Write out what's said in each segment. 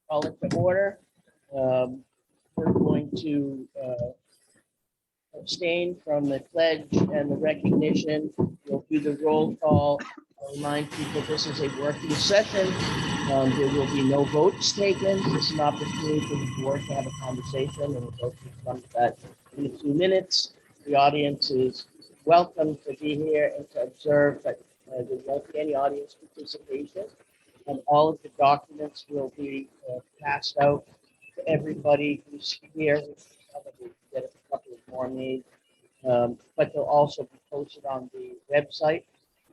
Call it to order. We're going to abstain from the pledge and the recognition. We'll do the roll call. I'll remind people this is a working session. There will be no votes taken. This is an opportunity for the board to have a conversation, and we'll go through some of that in a few minutes. The audience is welcome to be here and to observe, but there won't be any audience participation. And all of the documents will be passed out to everybody who's here. We'll probably get a couple of more made, but they'll also be posted on the website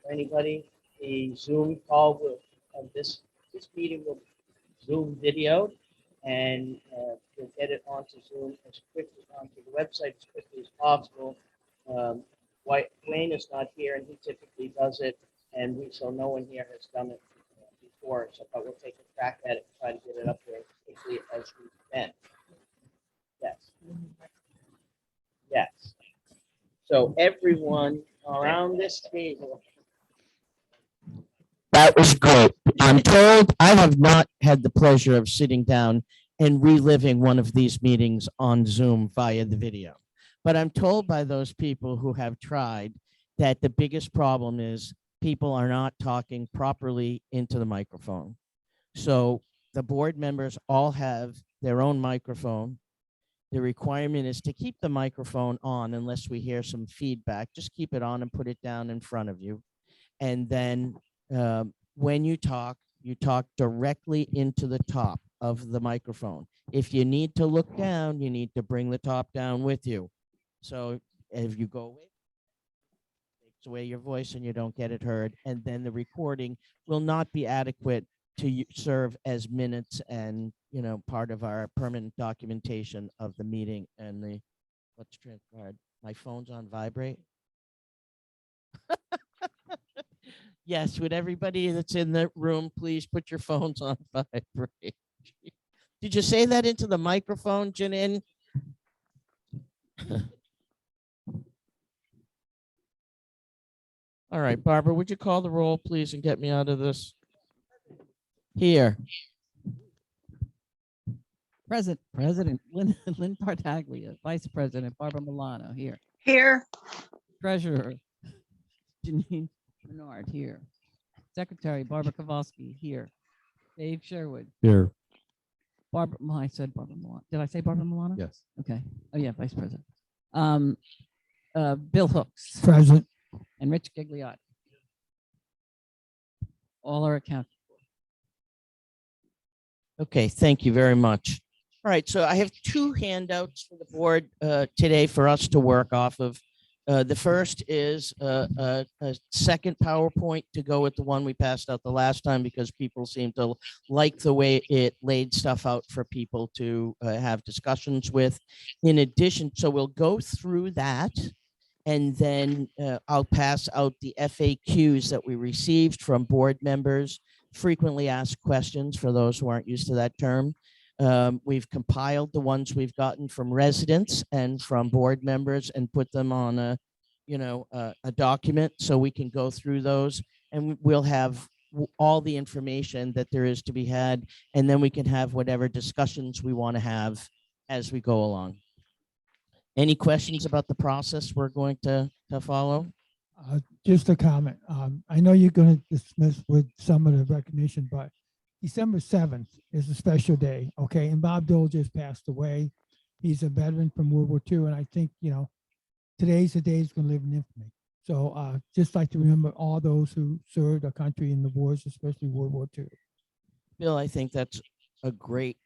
for anybody. The Zoom call will, this meeting will be Zoom video, and you'll get it onto Zoom as quickly, onto the website as quickly as possible. Wayne is not here, and he typically does it, and so no one here has done it before, so but we'll take a crack at it and try to get it up there as quickly as we can. Yes. Yes. So everyone around this table. That was great. I'm told I have not had the pleasure of sitting down and reliving one of these meetings on Zoom via the video. But I'm told by those people who have tried that the biggest problem is people are not talking properly into the microphone. So the board members all have their own microphone. The requirement is to keep the microphone on unless we hear some feedback. Just keep it on and put it down in front of you. And then when you talk directly into the top of the microphone. If you need to look down, you need to bring the top down with you. So if you go away, it takes away your voice and you don't get it heard. And then the recording will not be adequate to serve as minutes and, you know, part of our permanent documentation of the meeting and the, what's transpired. My phone's on vibrate. Yes, would everybody that's in the room, please put your phones on vibrate. Did you say that into the microphone, Janine? All right, Barbara, would you call the roll, please, and get me out of this? Here. President Lynn Tartaglia, Vice President Barbara Milano, here. Here. Treasurer Janine Menard, here. Secretary Barbara Kowalski, here. Dave Sherwood. Here. Barbara, well, I said Barbara Milano. Did I say Barbara Milano? Yes. Okay. Oh, yeah, Vice President. Bill Hooks. Present. And Rich Gigliotti. All are accounted. Okay, thank you very much. All right, so I have two handouts for the board today for us to work off of. The first is a second PowerPoint to go with the one we passed out the last time because people seem to like the way it laid stuff out for people to have discussions with. In addition, so we'll go through that and then I'll pass out the FAQs that we received from board members, frequently asked questions for those who aren't used to that term. We've compiled the ones we've gotten from residents and from board members and put them on a, you know, a document so we can go through those and we'll have all the information that there is to be had. And then we can have whatever discussions we want to have as we go along. Any questions about the process we're going to follow? Just a comment. I know you're going to dismiss with some of the recognition, but December 7th is a special day, okay? And Bob Dole just passed away. He's a veteran from World War II, and I think, you know, today's the day he's going to live in infamy. So just like to remember all those who served our country in the wars, especially World War II. Bill, I think that's a great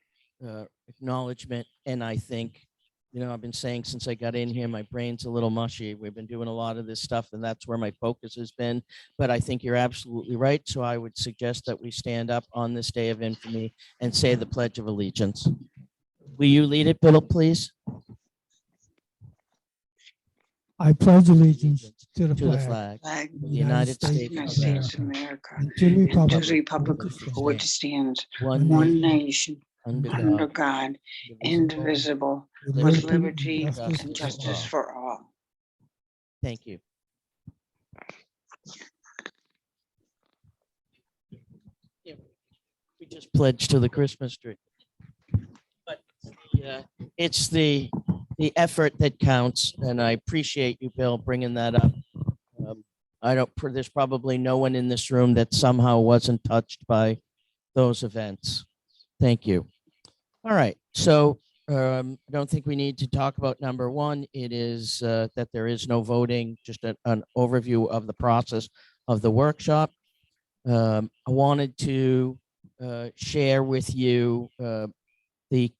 acknowledgement, and I think, you know, I've been saying since I got in here, my brain's a little mushy. We've been doing a lot of this stuff, and that's where my focus has been. But I think you're absolutely right. So I would suggest that we stand up on this day of infamy and say the Pledge of Allegiance. Will you lead it, Bill, please? I pledge allegiance to the To the flag Flag of the United States United of States of America, America. and to the And to republic the republic for which it stands, one one nation, nation, under under God, God, indivisible, indivisible, with with liberty liberty and and justice for justice all. for all. Thank you. We just pledged to the Christmas tree. it's the effort that counts, and I appreciate you, Bill, bringing that up. I don't, there's probably no one in this room that somehow wasn't touched by those events. Thank you. All right, so I don't think we need to talk about number one. It is that there is no voting, just an overview of the process of the workshop. I wanted to share with you the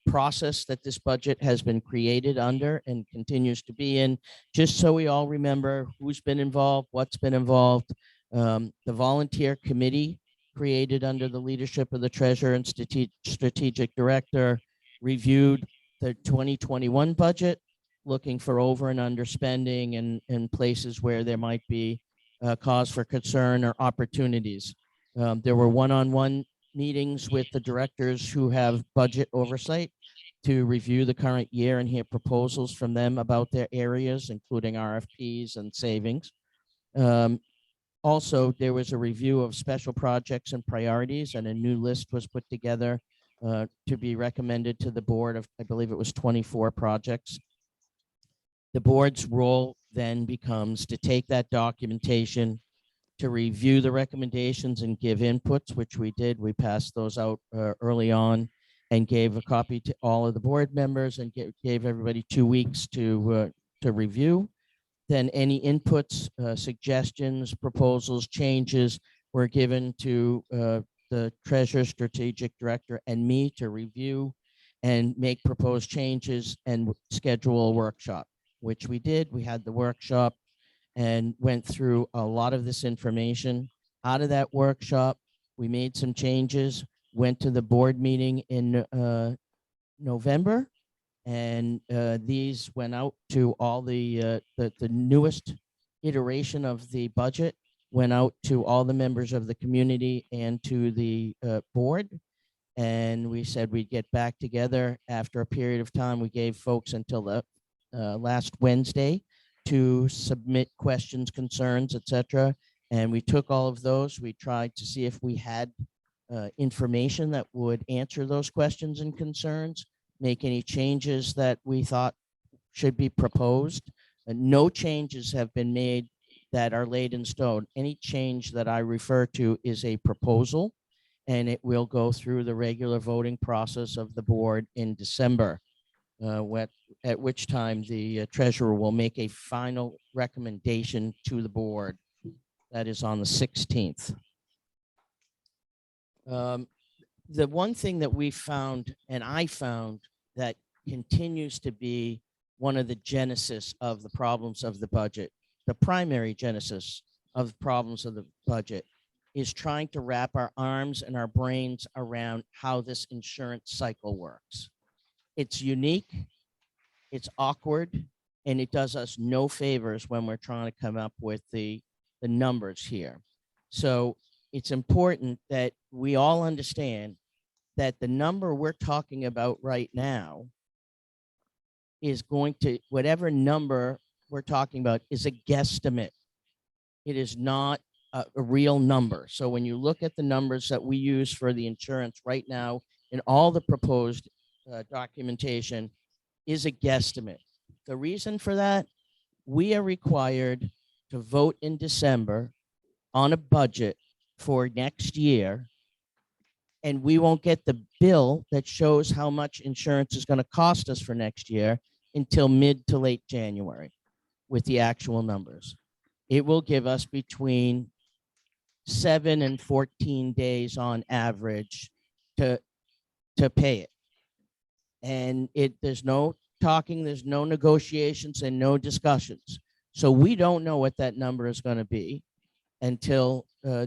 process that this budget has been created under and continues to be in, just so we all remember who's been involved, what's been involved. The volunteer committee created under the leadership of the treasurer and strategic director reviewed the 2021 budget, looking for over and underspending and places where there might be cause for concern or opportunities. There were one-on-one meetings with the directors who have budget oversight to review the current year and hear proposals from them about their areas, including RFPs and savings. Also, there was a review of special projects and priorities, and a new list was put together to be recommended to the board of, I believe it was 24 projects. The board's role then becomes to take that documentation, to review the recommendations and give inputs, which we did. We passed those out early on and gave a copy to all of the board members and gave everybody 2 weeks to review. Then any inputs, suggestions, proposals, changes were given to the treasurer, strategic director, and me to review and make proposed changes and schedule a workshop, which we did. We had the workshop and went through a lot of this information. Out of that workshop, we made some changes, went to the board meeting in November, and these went out to all the newest iteration of the budget, went out to all the members of the community and to the board. And we said we'd get back together after a period of time. We gave folks until the last Wednesday to submit questions, concerns, etc. And we took all of those. We tried to see if we had information that would answer those questions and concerns, make any changes that we thought should be proposed. No changes have been made that are laid in stone. Any change that I refer to is a proposal, and it will go through the regular voting process of the board in December. At which time the treasurer will make a final recommendation to the board. That is on the 16th. The one thing that we found, and I found, that continues to be one of the genesis of the problems of the budget, the primary genesis of problems of the budget, is trying to wrap our arms and our brains around how this insurance cycle works. It's unique. It's awkward, and it does us no favors when we're trying to come up with the numbers here. So it's important that we all understand that the number we're talking about right now is going to, whatever number we're talking about is a guesstimate. It is not a real number. So when you look at the numbers that we use for the insurance right now in all the proposed documentation, is a guesstimate. The reason for that, we are required to vote in December on a budget for next year, and we won't get the bill that shows how much insurance is going to cost us for next year until mid to late January with the actual numbers. It will give us between 7 and 14 days on average to pay it. And there's no talking, there's no negotiations and no discussions. So we don't know what that number is going to be until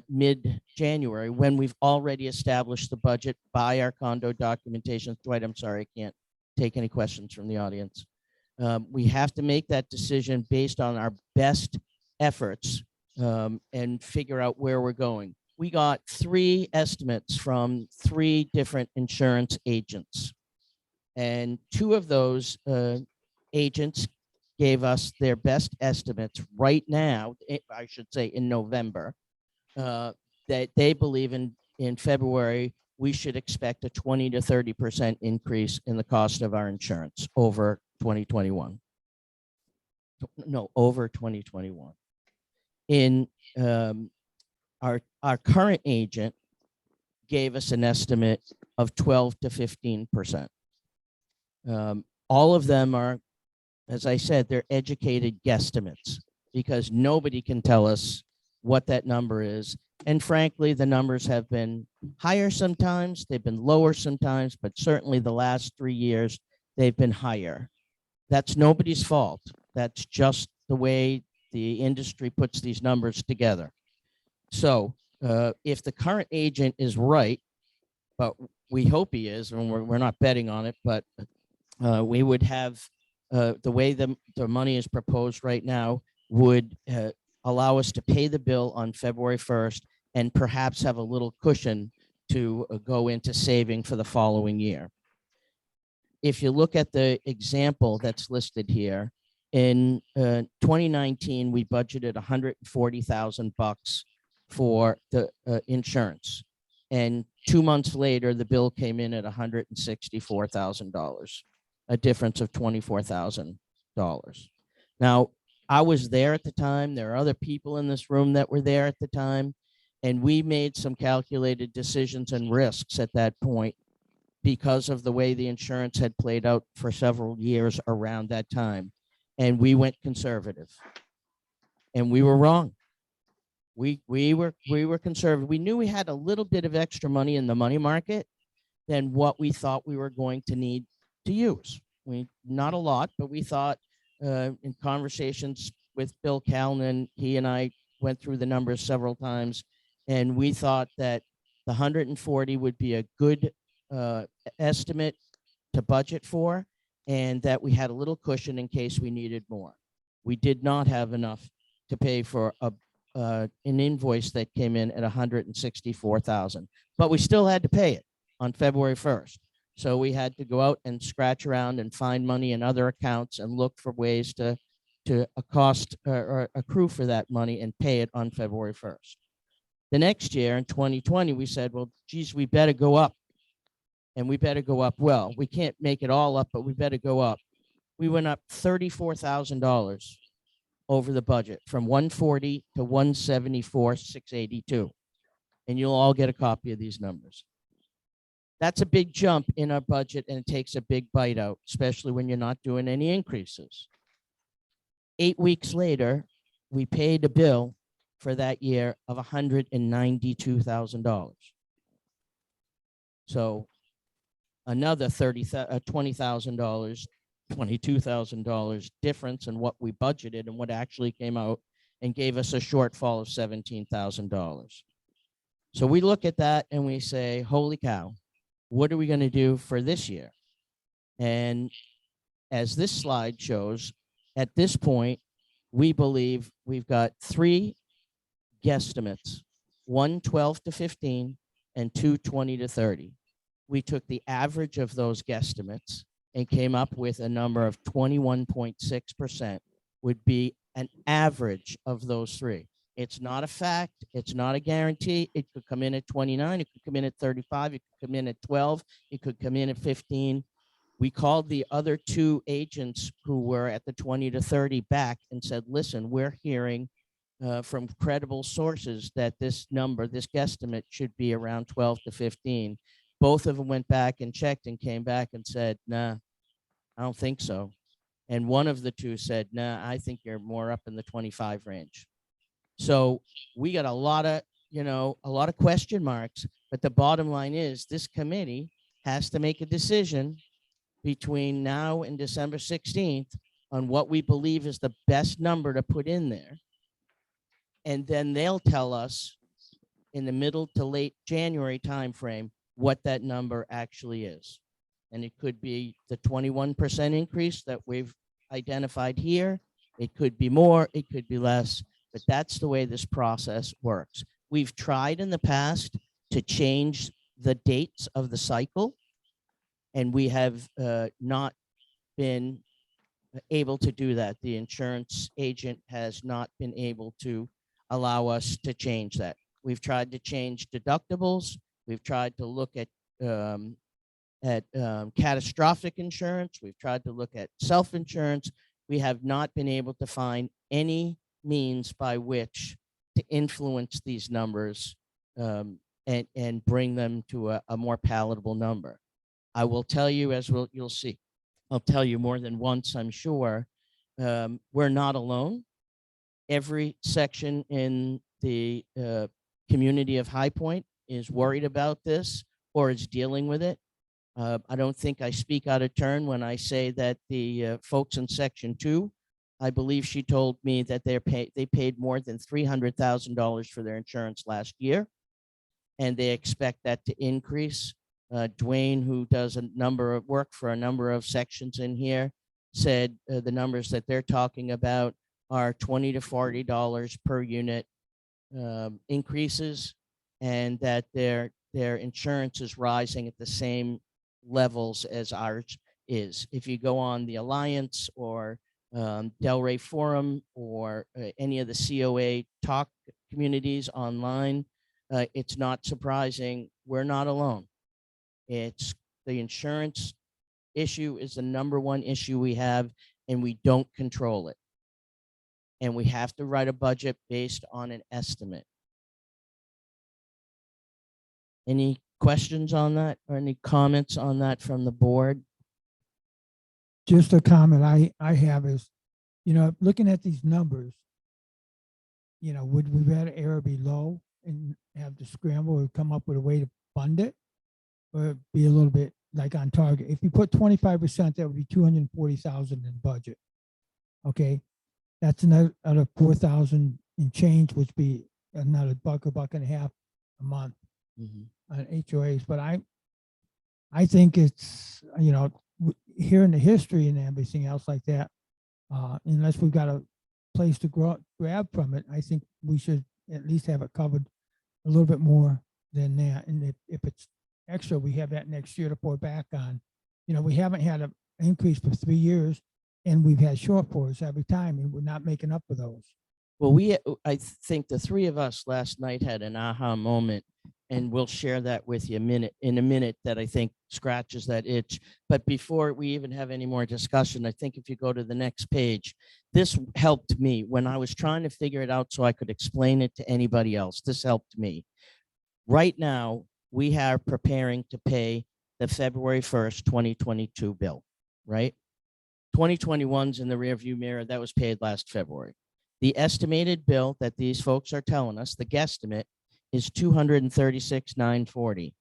mid-January, when we've already established the budget by our condo documentation. Dwight, I'm sorry, I can't take any questions from the audience. We have to make that decision based on our best efforts and figure out where we're going. We got 3 estimates from 3 different insurance agents. And 2 of those agents gave us their best estimates right now, I should say in November, that they believe in February we should expect a 20 to 30% increase in the cost of our insurance over 2021. No, over 2021. In our current agent gave us an estimate of 12 to 15%. All of them are, as I said, they're educated guesstimates because nobody can tell us what that number is. And frankly, the numbers have been higher sometimes, they've been lower sometimes, but certainly the last 3 years, they've been higher. That's nobody's fault. That's just the way the industry puts these numbers together. So if the current agent is right, but we hope he is, and we're not betting on it, but we would have the way the money is proposed right now would allow us to pay the bill on February 1st and perhaps have a little cushion to go into saving for the following year. If you look at the example that's listed here, in 2019, we budgeted $140,000 for the insurance. And 2 months later, the bill came in at $164,000, a difference of $24,000. Now, I was there at the time. There are other people in this room that were there at the time. And we made some calculated decisions and risks at that point because of the way the insurance had played out for several years around that time. And we went conservative. And we were wrong. We were conservative. We knew we had a little bit of extra money in the money market than what we thought we were going to need to use. Not a lot, but we thought in conversations with Bill Calnan, he and I went through the numbers several times, and we thought that the 140 would be a good estimate to budget for, and that we had a little cushion in case we needed more. We did not have enough to pay for an invoice that came in at $164,000, but we still had to pay it on February 1st. So we had to go out and scratch around and find money in other accounts and look for ways to cost or accrue for that money and pay it on February 1st. The next year in 2020, we said, well, geez, we better go up, and we better go up well. We can't make it all up, but we better go up. We went up $34,000 over the budget from 140 to 174,682. And you'll all get a copy of these numbers. That's a big jump in our budget, and it takes a big bite out, especially when you're not doing any increases. 8 weeks later, we paid a bill for that year of $192,000. So another $20,000, $22,000 difference in what we budgeted and what actually came out, and gave us a shortfall of $17,000. So we look at that and we say, holy cow, what are we going to do for this year? And as this slide shows, at this point, we believe we've got 3 guesstimates, one 12 to 15 and 2 20 to 30. We took the average of those guesstimates and came up with a number of 21.6% would be an average of those 3. It's not a fact. It's not a guarantee. It could come in at 29. It could come in at 35. It could come in at 12. It could come in at 15. We called the other 2 agents who were at the 20 to 30 back and said, listen, we're hearing from credible sources that this number, this guesstimate should be around 12 to 15. Both of them went back and checked and came back and said, nah, I don't think so. And one of the 2 said, nah, I think you're more up in the 25 range. So we got a lot of question marks, but the bottom line is this committee has to make a decision between now and December 16th on what we believe is the best number to put in there. And then they'll tell us in the middle to late January timeframe what that number actually is. And it could be the 21% increase that we've identified here. It could be more, it could be less, but that's the way this process works. We've tried in the past to change the dates of the cycle, and we have not been able to do that. The insurance agent has not been able to allow us to change that. We've tried to change deductibles. We've tried to look at catastrophic insurance. We've tried to look at self-insurance. We have not been able to find any means by which to influence these numbers and bring them to a more palatable number. I will tell you, as you'll see, I'll tell you more than once, I'm sure, we're not alone. Every section in the community of High Point is worried about this or is dealing with it. I don't think I speak out of turn when I say that the folks in Section 2, I believe she told me that they paid more than $300,000 for their insurance last year, and they expect that to increase. Dwayne, who does a number of work for a number of sections in here, said the numbers that they're talking about are $20 to $40 per unit increases, and that their insurance is rising at the same levels as ours is. If you go on the Alliance or Delray Forum or any of the COA talk communities online, it's not surprising. We're not alone. It's the insurance issue is the #1 issue we have, and we don't control it. And we have to write a budget based on an estimate. Any questions on that or any comments on that from the board? Just a comment I have is, looking at these numbers, would we rather error be low and have to scramble or come up with a way to fund it, or be a little bit like on target? If you put 25%, that would be 240,000 in budget. Okay, that's another 4,000 in change, which be another $1.50 a month on HOAs. But I think it's, hearing the history and everything else like that, unless we've got a place to grab from it, I think we should at least have it covered a little bit more than that. And if it's extra, we have that next year to pour back on. We haven't had an increase for 3 years, and we've had shortfalls every time, and we're not making up for those. Well, I think the three of us last night had an aha moment, and we'll share that with you in a minute that I think scratches that itch. But before we even have any more discussion, I think if you go to the next page, this helped me when I was trying to figure it out so I could explain it to anybody else. This helped me. Right now, we are preparing to pay the February 1st, 2022 bill, right? 2021's in the rearview mirror. That was paid last February. The estimated bill that these folks are telling us, the guesstimate, is $236,940.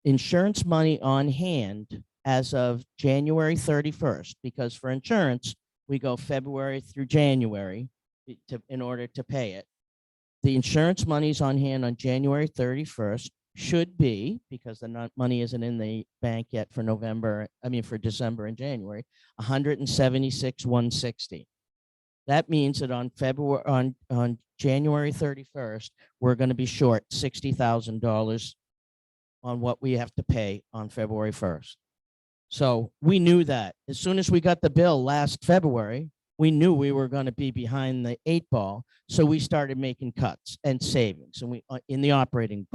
Insurance money on hand as of January 31st, because for insurance, we go February through January in order to pay it. The insurance money's on hand on January 31st should be, because the money isn't in the bank yet for for December and January, $176,160. That means that on January 31st, we're going to be short $60,000 on what we have to pay on February 1st. So we knew that as soon as we got the bill last February, we knew we were going to be behind the 8 ball. So we started making cuts and savings, and we in the operating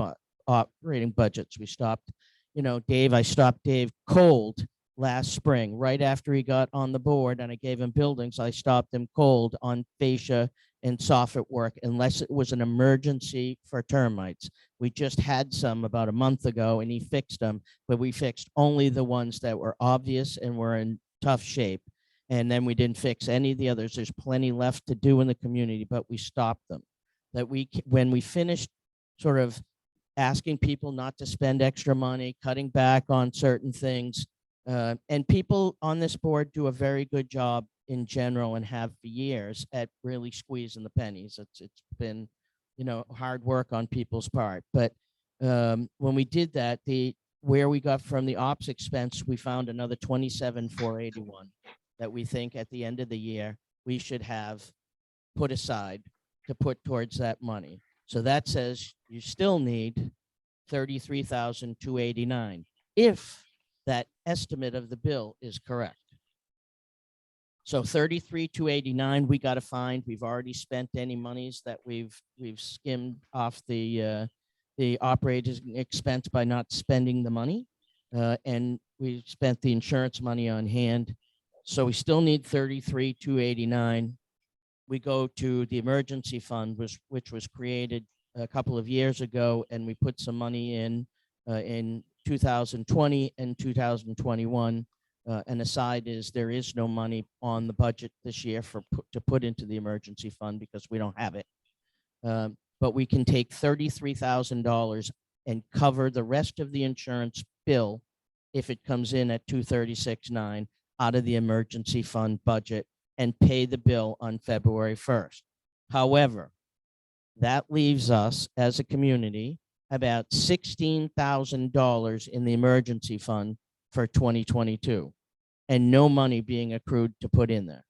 budgets, we stopped. I stopped Dave cold last spring, right after he got on the board, and I gave him buildings. I stopped him cold on fascia and soffit work unless it was an emergency for termites. We just had some about a month ago, and he fixed them, but we fixed only the ones that were obvious and were in tough shape. And then we didn't fix any of the others. There's plenty left to do in the community, but we stopped them. When we finished sort of asking people not to spend extra money, cutting back on certain things, and people on this board do a very good job in general and have for years at really squeezing the pennies. It's been, hard work on people's part. But when we did that, where we got from the ops expense, we found another $27,481 that we think at the end of the year we should have put aside to put towards that money. So that says you still need $33,289 if that estimate of the bill is correct. So $33,289 we got to find. We've already spent any monies that we've skimmed off the the operating expense by not spending the money. And we spent the insurance money on hand. So we still need 33,289. We go to the emergency fund, which was created a couple of years ago, and we put some money in 2020 and 2021. And aside is there is no money on the budget this year to put into the emergency fund because we don't have it. But we can take $33,000 and cover the rest of the insurance bill if it comes in at 236,900 out of the emergency fund budget and pay the bill on February 1st. However, that leaves us as a community about $16,000 in the emergency fund for 2022 and no money being accrued to put in there.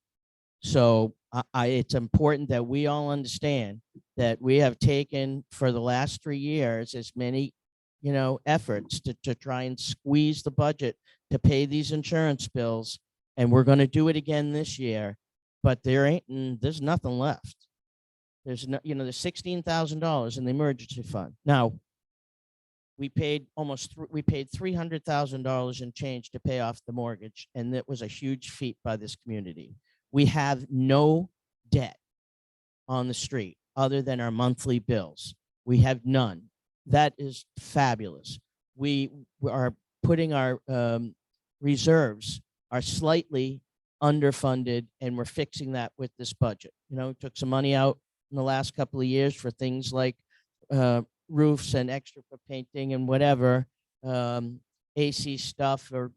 So it's important that we all understand that we have taken for the last 3 years as many, efforts to try and squeeze the budget to pay these insurance bills. And we're going to do it again this year, but there's nothing left. There's no, there's $16,000 in the emergency fund. Now, we paid $300,000 in change to pay off the mortgage, and that was a huge feat by this community. We have no debt on the street other than our monthly bills. We have none. That is fabulous. We are putting our reserves are slightly underfunded, and we're fixing that with this budget. We took some money out in the last couple of years for things like roofs and extra for painting and whatever, AC stuff or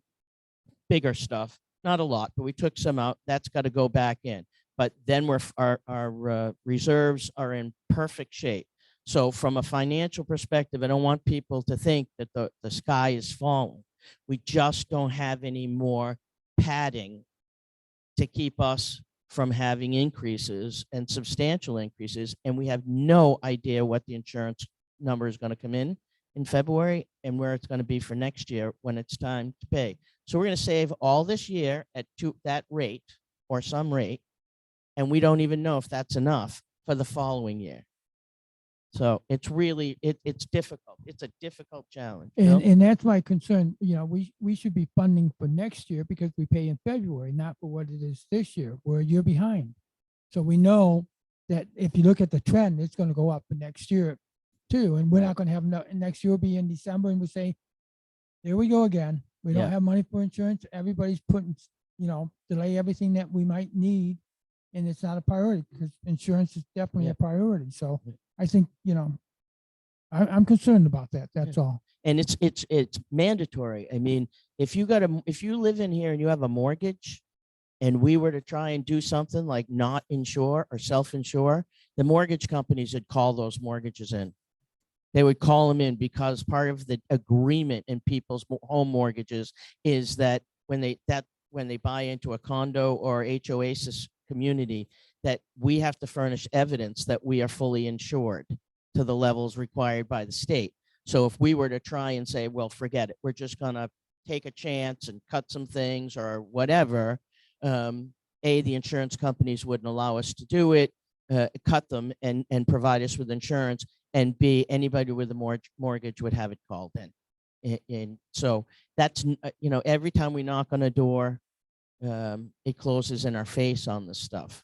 bigger stuff. Not a lot, but we took some out. That's got to go back in. But then our reserves are in perfect shape. So from a financial perspective, I don't want people to think that the sky is falling. We just don't have any more padding to keep us from having increases and substantial increases. And we have no idea what the insurance number is going to come in February and where it's going to be for next year when it's time to pay. So we're going to save all this year at that rate or some rate, and we don't even know if that's enough for the following year. So it's really, it's difficult. It's a difficult challenge. And that's my concern. We should be funding for next year because we pay in February, not for what it is this year. We're a year behind. So we know that if you look at the trend, it's going to go up for next year too. And we're not going to have next year will be in December and we say, there we go again. We don't have money for insurance. Everybody's putting, delay everything that we might need. And it's not a priority because insurance is definitely a priority. So I think, I'm concerned about that. That's all. And it's mandatory. I mean, if you live in here and you have a mortgage and we were to try and do something like not insure or self-insure, the mortgage companies would call those mortgages in. They would call them in because part of the agreement in people's home mortgages is that when they buy into a condo or HOA community, that we have to furnish evidence that we are fully insured to the levels required by the state. So if we were to try and say, well, forget it, we're just going to take a chance and cut some things or whatever, A, the insurance companies wouldn't allow us to do it, cut them and provide us with insurance, and B, anybody with a mortgage would have it called in. And so that's, every time we knock on a door, it closes in our face on this stuff.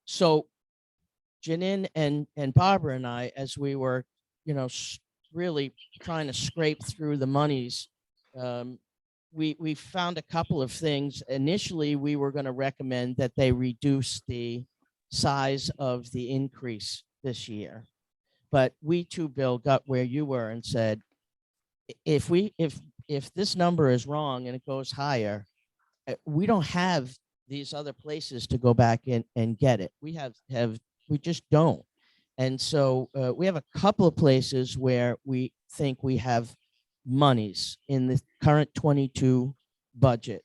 So Janine and Barbara and I, as we were, really trying to scrape through the monies, we found a couple of things. Initially, we were going to recommend that they reduce the size of the increase this year. But we too, Bill, got where you were and said, if this number is wrong and it goes higher, we don't have these other places to go back in and get it. We just don't. And so we have a couple of places where we think we have monies in the current 22 budget.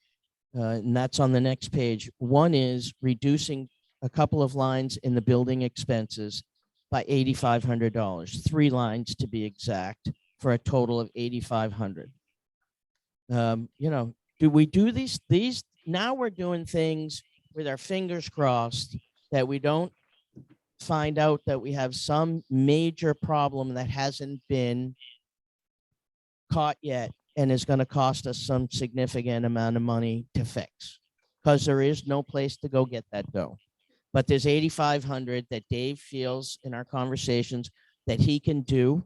And that's on the next page. One is reducing a couple of lines in the building expenses by $8,500, 3 lines to be exact, for a total of $8,500. Do we do these? Now we're doing things with our fingers crossed that we don't find out that we have some major problem that hasn't been caught yet and is going to cost us some significant amount of money to fix, because there is no place to go get that dough. But there's 8,500 that Dave feels in our conversations that he can do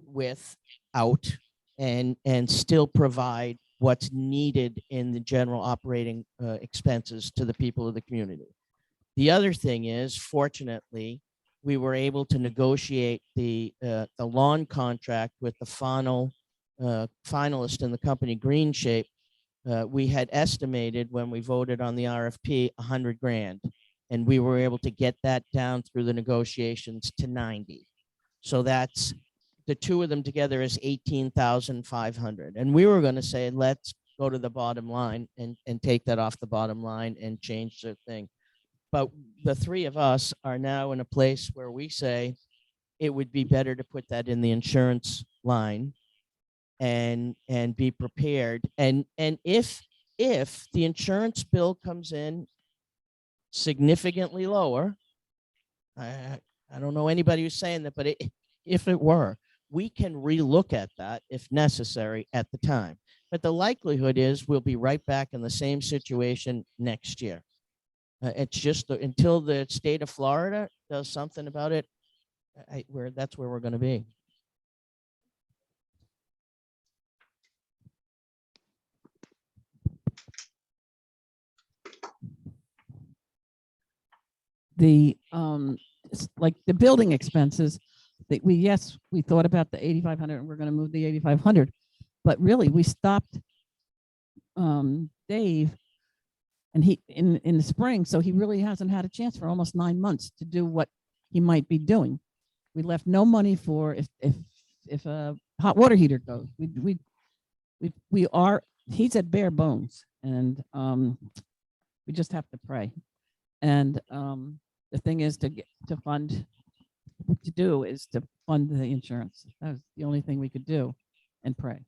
without and still provide what's needed in the general operating expenses to the people of the community. The other thing is, fortunately, we were able to negotiate the lawn contract with the final finalist in the company, Green Shape. We had estimated when we voted on the RFP 100 grand, and we were able to get that down through the negotiations to 90. So that's the two of them together is 18,500. And we were going to say, let's go to the bottom line and take that off the bottom line and change the thing. But the three of us are now in a place where we say it would be better to put that in the insurance line and be prepared. And if the insurance bill comes in significantly lower, I don't know anybody who's saying that, but if it were, we can relook at that if necessary at the time. But the likelihood is we'll be right back in the same situation next year. It's just until the state of Florida does something about it, that's where we're going to be. The like the building expenses that we thought about the 8,500 and we're going to move the 8,500, but really we stopped Dave and he in the spring, so he really hasn't had a chance for almost 9 months to do what he might be doing. We left no money for if a hot water heater goes. He's at bare bones, and we just have to pray. And the thing is to fund the insurance. That was the only thing we could do, and pray.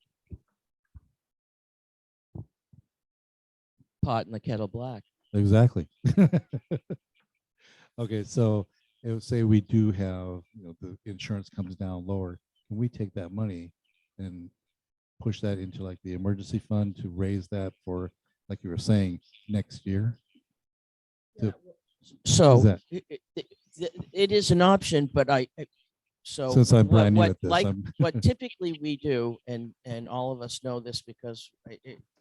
Pot in the kettle black. Exactly. Okay, so it would say we do have, the insurance comes down lower. Can we take that money and push that into like the emergency fund to raise that for, like you were saying, next year? So it is an option, but so Since I'm brand new at this, like I'm what typically we do, and all of us know this because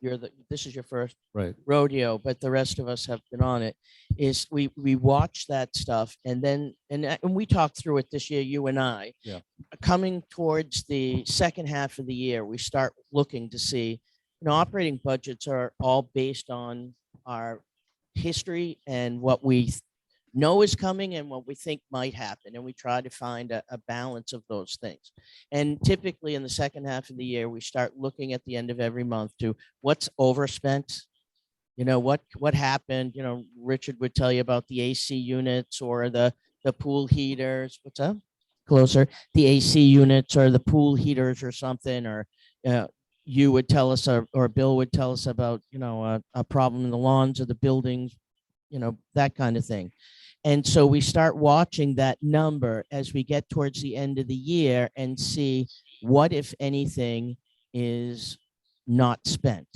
this is your first right. rodeo, but the rest of us have been on it, is we watch that stuff and then and we talked through it this year, you and I. Yeah. Coming towards the second half of the year, we start looking to see, operating budgets are all based on our history and what we know is coming and what we think might happen, and we try to find a balance of those things. And typically in the second half of the year, we start looking at the end of every month to what's overspent, what happened. Richard would tell you about the AC units or the pool heaters. What's up? Closer. The AC units or the pool heaters or something, or you would tell us, or Bill would tell us about, a problem in the lawns or the buildings, that kind of thing. And so we start watching that number as we get towards the end of the year and see what, if anything, is not spent.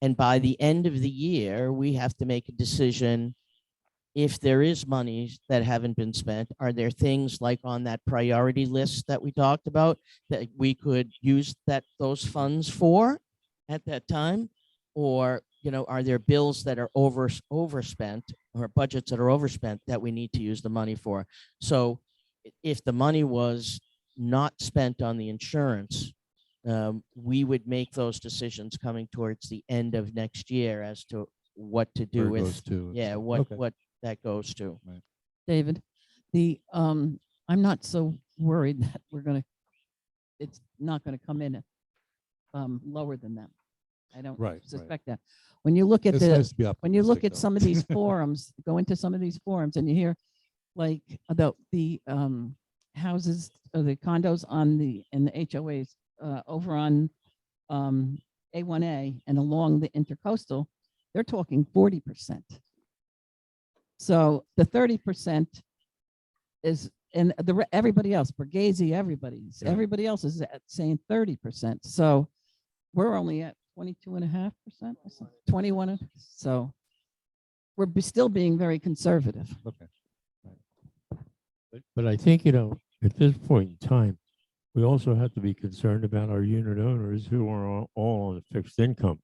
And by the end of the year, we have to make a decision. If there is monies that haven't been spent, are there things like on that priority list that we talked about that we could use those funds for at that time? Or, are there bills that are overspent or budgets that are overspent that we need to use the money for? So if the money was not spent on the insurance, we would make those decisions coming towards the end of next year as to what to do Where it with, goes to. yeah, Okay. what that goes to. David, I'm not so worried that it's not going to come in lower than that. I don't Right. suspect that. When you look at It's nice to be when you look optimistic, at some of these forums, go into some of these forums and you hear like the houses or the condos in the HOAs over on A1A and along the intercoastal, they're talking 40%. So the 30% is, and everybody else, Borghese, everybody's, Yeah. everybody else is saying 30%. So we're only at 22.5%, 21. So we're still being very conservative. Okay. But I think, at this point in time, we also have to be concerned about our unit owners who are all on fixed income.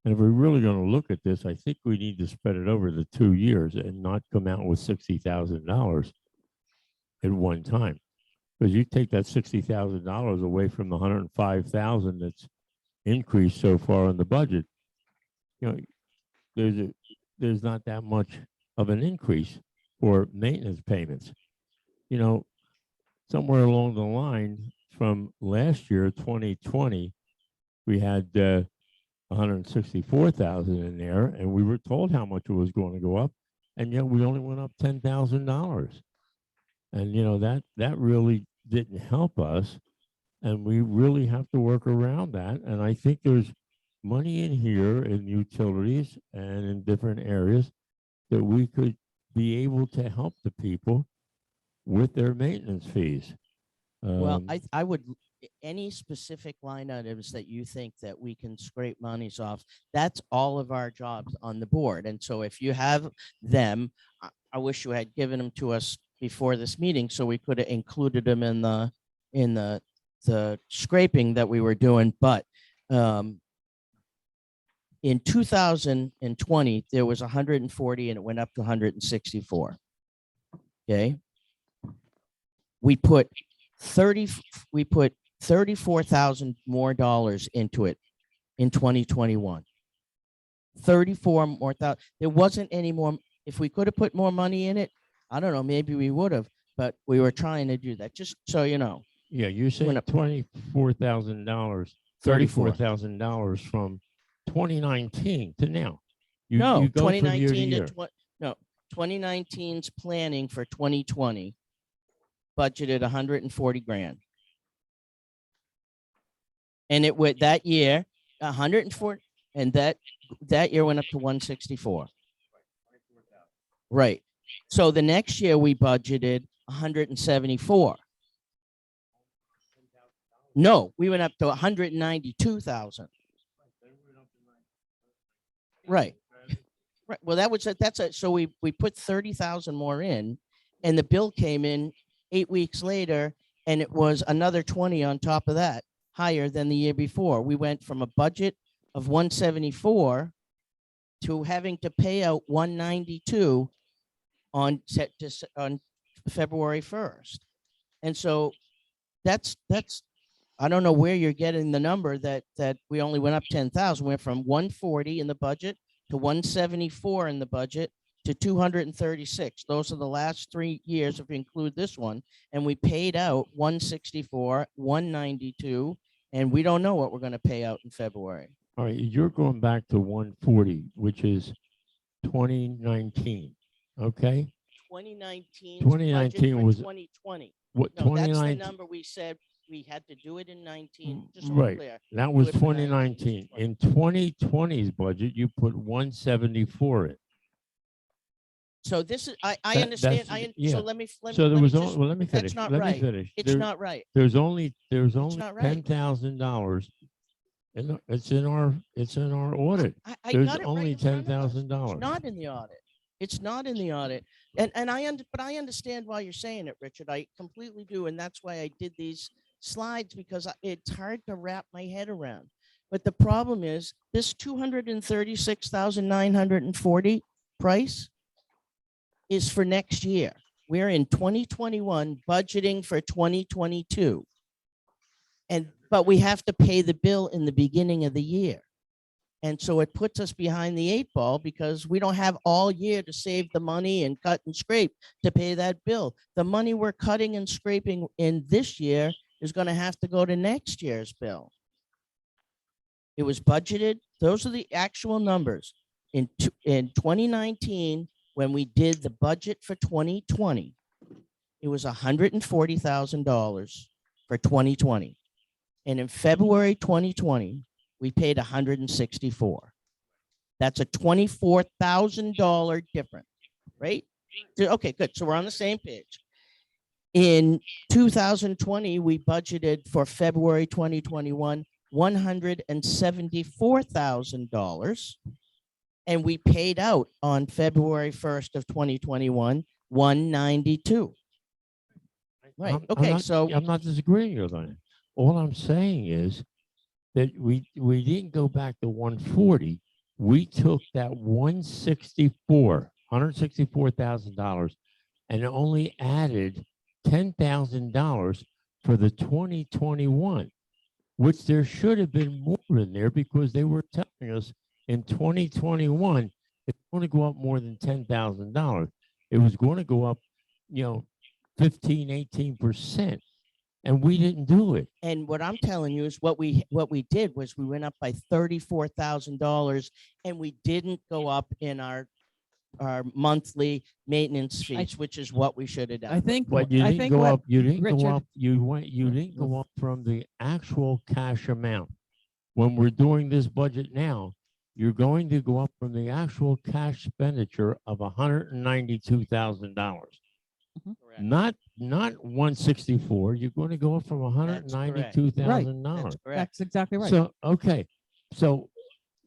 And if we're really going to look at this, I think we need to spread it over the 2 years and not come out with $60,000 at one time. Because you take that $60,000 away from the 105,000 that's increased so far in the budget, there's not that much of an increase for maintenance payments. Somewhere along the line from last year, 2020, we had 164,000 in there, and we were told how much it was going to go up, and yet we only went up $10,000. And that really didn't help us, and we really have to work around that. And I think there's money in here in utilities and in different areas that we could be able to help the people with their maintenance fees. Well, I would, any specific line items that you think that we can scrape monies off, that's all of our jobs on the board. And so if you have them, I wish you had given them to us before this meeting so we could have included them in the scraping that we were doing. But in 2020, there was 140 and it went up to 164. Okay. We put 34,000 more dollars into it in 2021. 34 more thousand. There wasn't any more. If we could have put more money in it, I don't know, maybe we would have, but we were trying to do that. Just so you know. Yeah, you're saying $24,000, $34,000 from 2019 to now. You go from year to 2019 year. no, 2019's planning for 2020 budgeted 140 grand. And it went that year 140, and that year went up to 164. Right. So the next year we budgeted 174. No, we went up to 192,000. Right. Right. Well, so we put 30,000 more in, and the bill came in 8 weeks later, and it was another 20 on top of that, higher than the year before. We went from a budget of 174 to having to pay out 192 on February 1st. And so that's I don't know where you're getting the number that we only went up 10,000. We went from 140 in the budget to 174 in the budget to 236. Those are the last 3 years if we include this one. And we paid out 164, 192, and we don't know what we're going to pay out in February. All right, you're going back to 140, which is 2019. Okay. 2019 was 2020. What? No, that's the 2019 number we said we had to do it in 19. Just so right. Clear. That was Do it for 2019. In 2020's budget, you put 174 in. So this is I That- understand. that's- yeah. So let me So there let me was just- only, well, let me finish. that's not Let right. me finish. It's not right. There's only not right. $10,000, and it's in our audit. I There's got it only right in front of us. $10,000. It's not in the audit. It's not in the audit. And but I understand why you're saying it, Richard. I completely do. And that's why I did these slides, because it's hard to wrap my head around. But the problem is this 236,940 price is for next year. We're in 2021 budgeting for 2022. But we have to pay the bill in the beginning of the year. And so it puts us behind the 8 ball because we don't have all year to save the money and cut and scrape to pay that bill. The money we're cutting and scraping in this year is going to have to go to next year's bill. It was budgeted. Those are the actual numbers. In 2019, when we did the budget for 2020, it was $140,000 for 2020. And in February 2020, we paid 164. That's a $24,000 difference, right? Okay, good. So we're on the same page. In 2020, we budgeted for February 2021, $174,000. And we paid out on February 1st of 2021, 192. Right. Okay. not, So I'm not disagreeing with that. All I'm saying is that we didn't go back to 140. We took that $164,000 and only added $10,000 for the 2021, which there should have been more in there because they were telling us in 2021 it's going to go up more than $10,000. It was going to go up, 15, 18%. And we didn't do it. and what I'm telling you is what we did was we went up by $34,000, and we didn't go up in our monthly maintenance fees, which is what we should have done. I think, But you I didn't think go what up. You didn't Richard- go up. You didn't go up from the actual cash amount. When we're doing this budget now, you're going to go up from the actual cash expenditure of $192,000. Correct. Not 164. You're going to go up from $192,000. That's correct. that's exactly right. So okay, so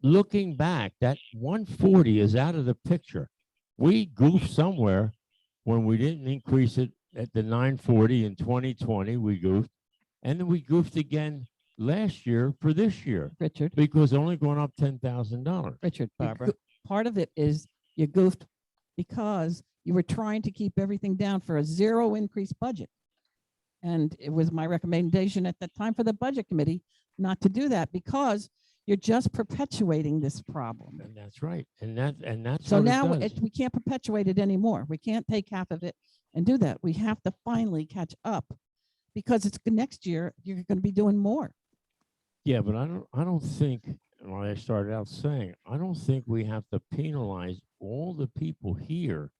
looking back, that 140 is out of the picture. We goofed somewhere when we didn't increase it at the 940 in 2020. We goofed, and then we goofed again last year for this year Richard, because only going up $10,000. Richard, Barbara. part of it is you goofed because you were trying to keep everything down for a zero increase budget. And it was my recommendation at the time for the budget committee not to do that because you're just perpetuating this problem. And that's right. And that's So what now it does. we can't perpetuate it anymore. We can't take half of it and do that. We have to finally catch up because it's next year, you're going to be doing more. Yeah, but I don't think, like I started out saying, I don't think we have to penalize all the people here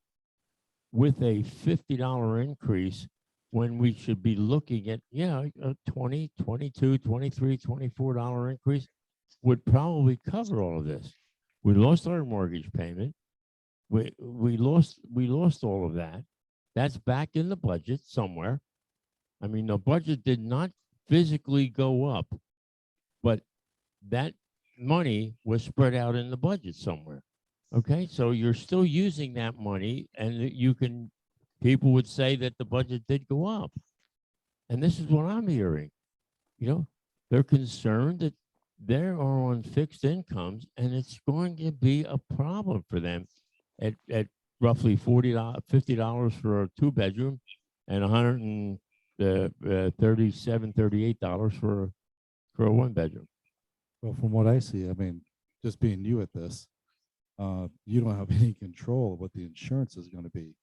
with a $50 increase when we should be looking at, a $20, $22, $23, $24 increase would probably cover all of this. We lost our mortgage payment. We lost all of that. That's back in the budget somewhere. I mean, the budget did not physically go up, but that money was spread out in the budget somewhere. Okay, so you're still using that money, and people would say that the budget did go up. And this is what I'm hearing. They're concerned that they are on fixed incomes, and it's going to be a problem for them at roughly $50 for a 2-bedroom and $38 for a 1-bedroom. Well, from what I see, I mean, just being new at this, you don't have any control of what the insurance is going to be.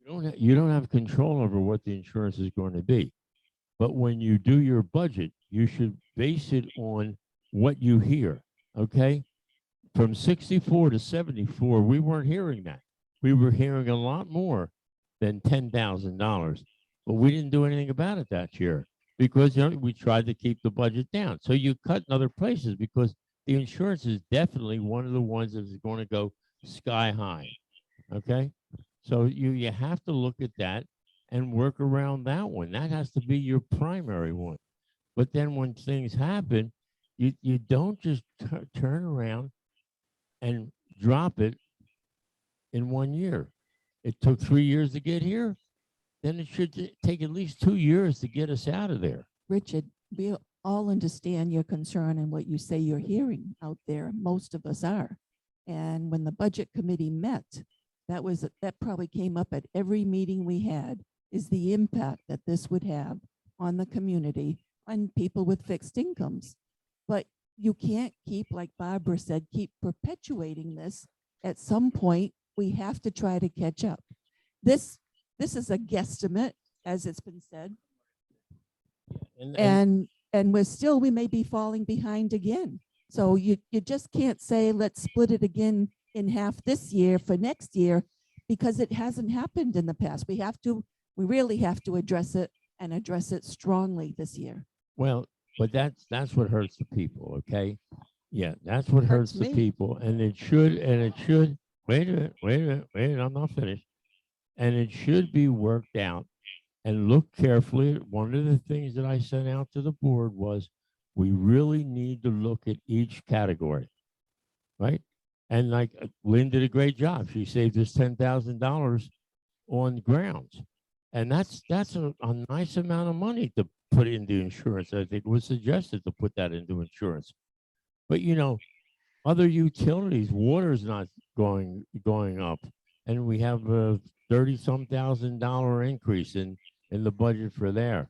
You don't have control over what the insurance is going to be. But when you do your budget, you should base it on what you hear. Okay? From 64 to 74, we weren't hearing that. We were hearing a lot more than $10,000. But we didn't do anything about it that year because we tried to keep the budget down. So you cut in other places because the insurance is definitely one of the ones that is going to go sky high. Okay? So you have to look at that and work around that one. That has to be your primary one. But then when things happen, you don't just turn around and drop it in 1 year. It took 3 years to get here. Then it should take at least 2 years to get us out of there. Richard, we all understand your concern and what you say you're hearing out there. Most of us are. And when the budget committee met, that probably came up at every meeting we had, is the impact that this would have on the community, on people with fixed incomes. But you can't keep, like Barbara said, keep perpetuating this. At some point, we have to try to catch up. This is a guesstimate, as it's been said. And we may be falling behind again. So you just can't say, let's split it again in half this year for next year, because it hasn't happened in the past. We really have to address it, and address it strongly this year. Well, but that's what hurts the people, okay? Yeah, that's what hurts the me. people, and it should, wait a minute, I'm not finished. And it should be worked out and look carefully. One of the things that I sent out to the board was we really need to look at each category, right? And like Lynn did a great job. She saved us $10,000 on grounds. And that's a nice amount of money to put into insurance. I think it was suggested to put that into insurance. But you know, other utilities, water's not going up. And we have a 30-some $1,000 increase in the budget for there.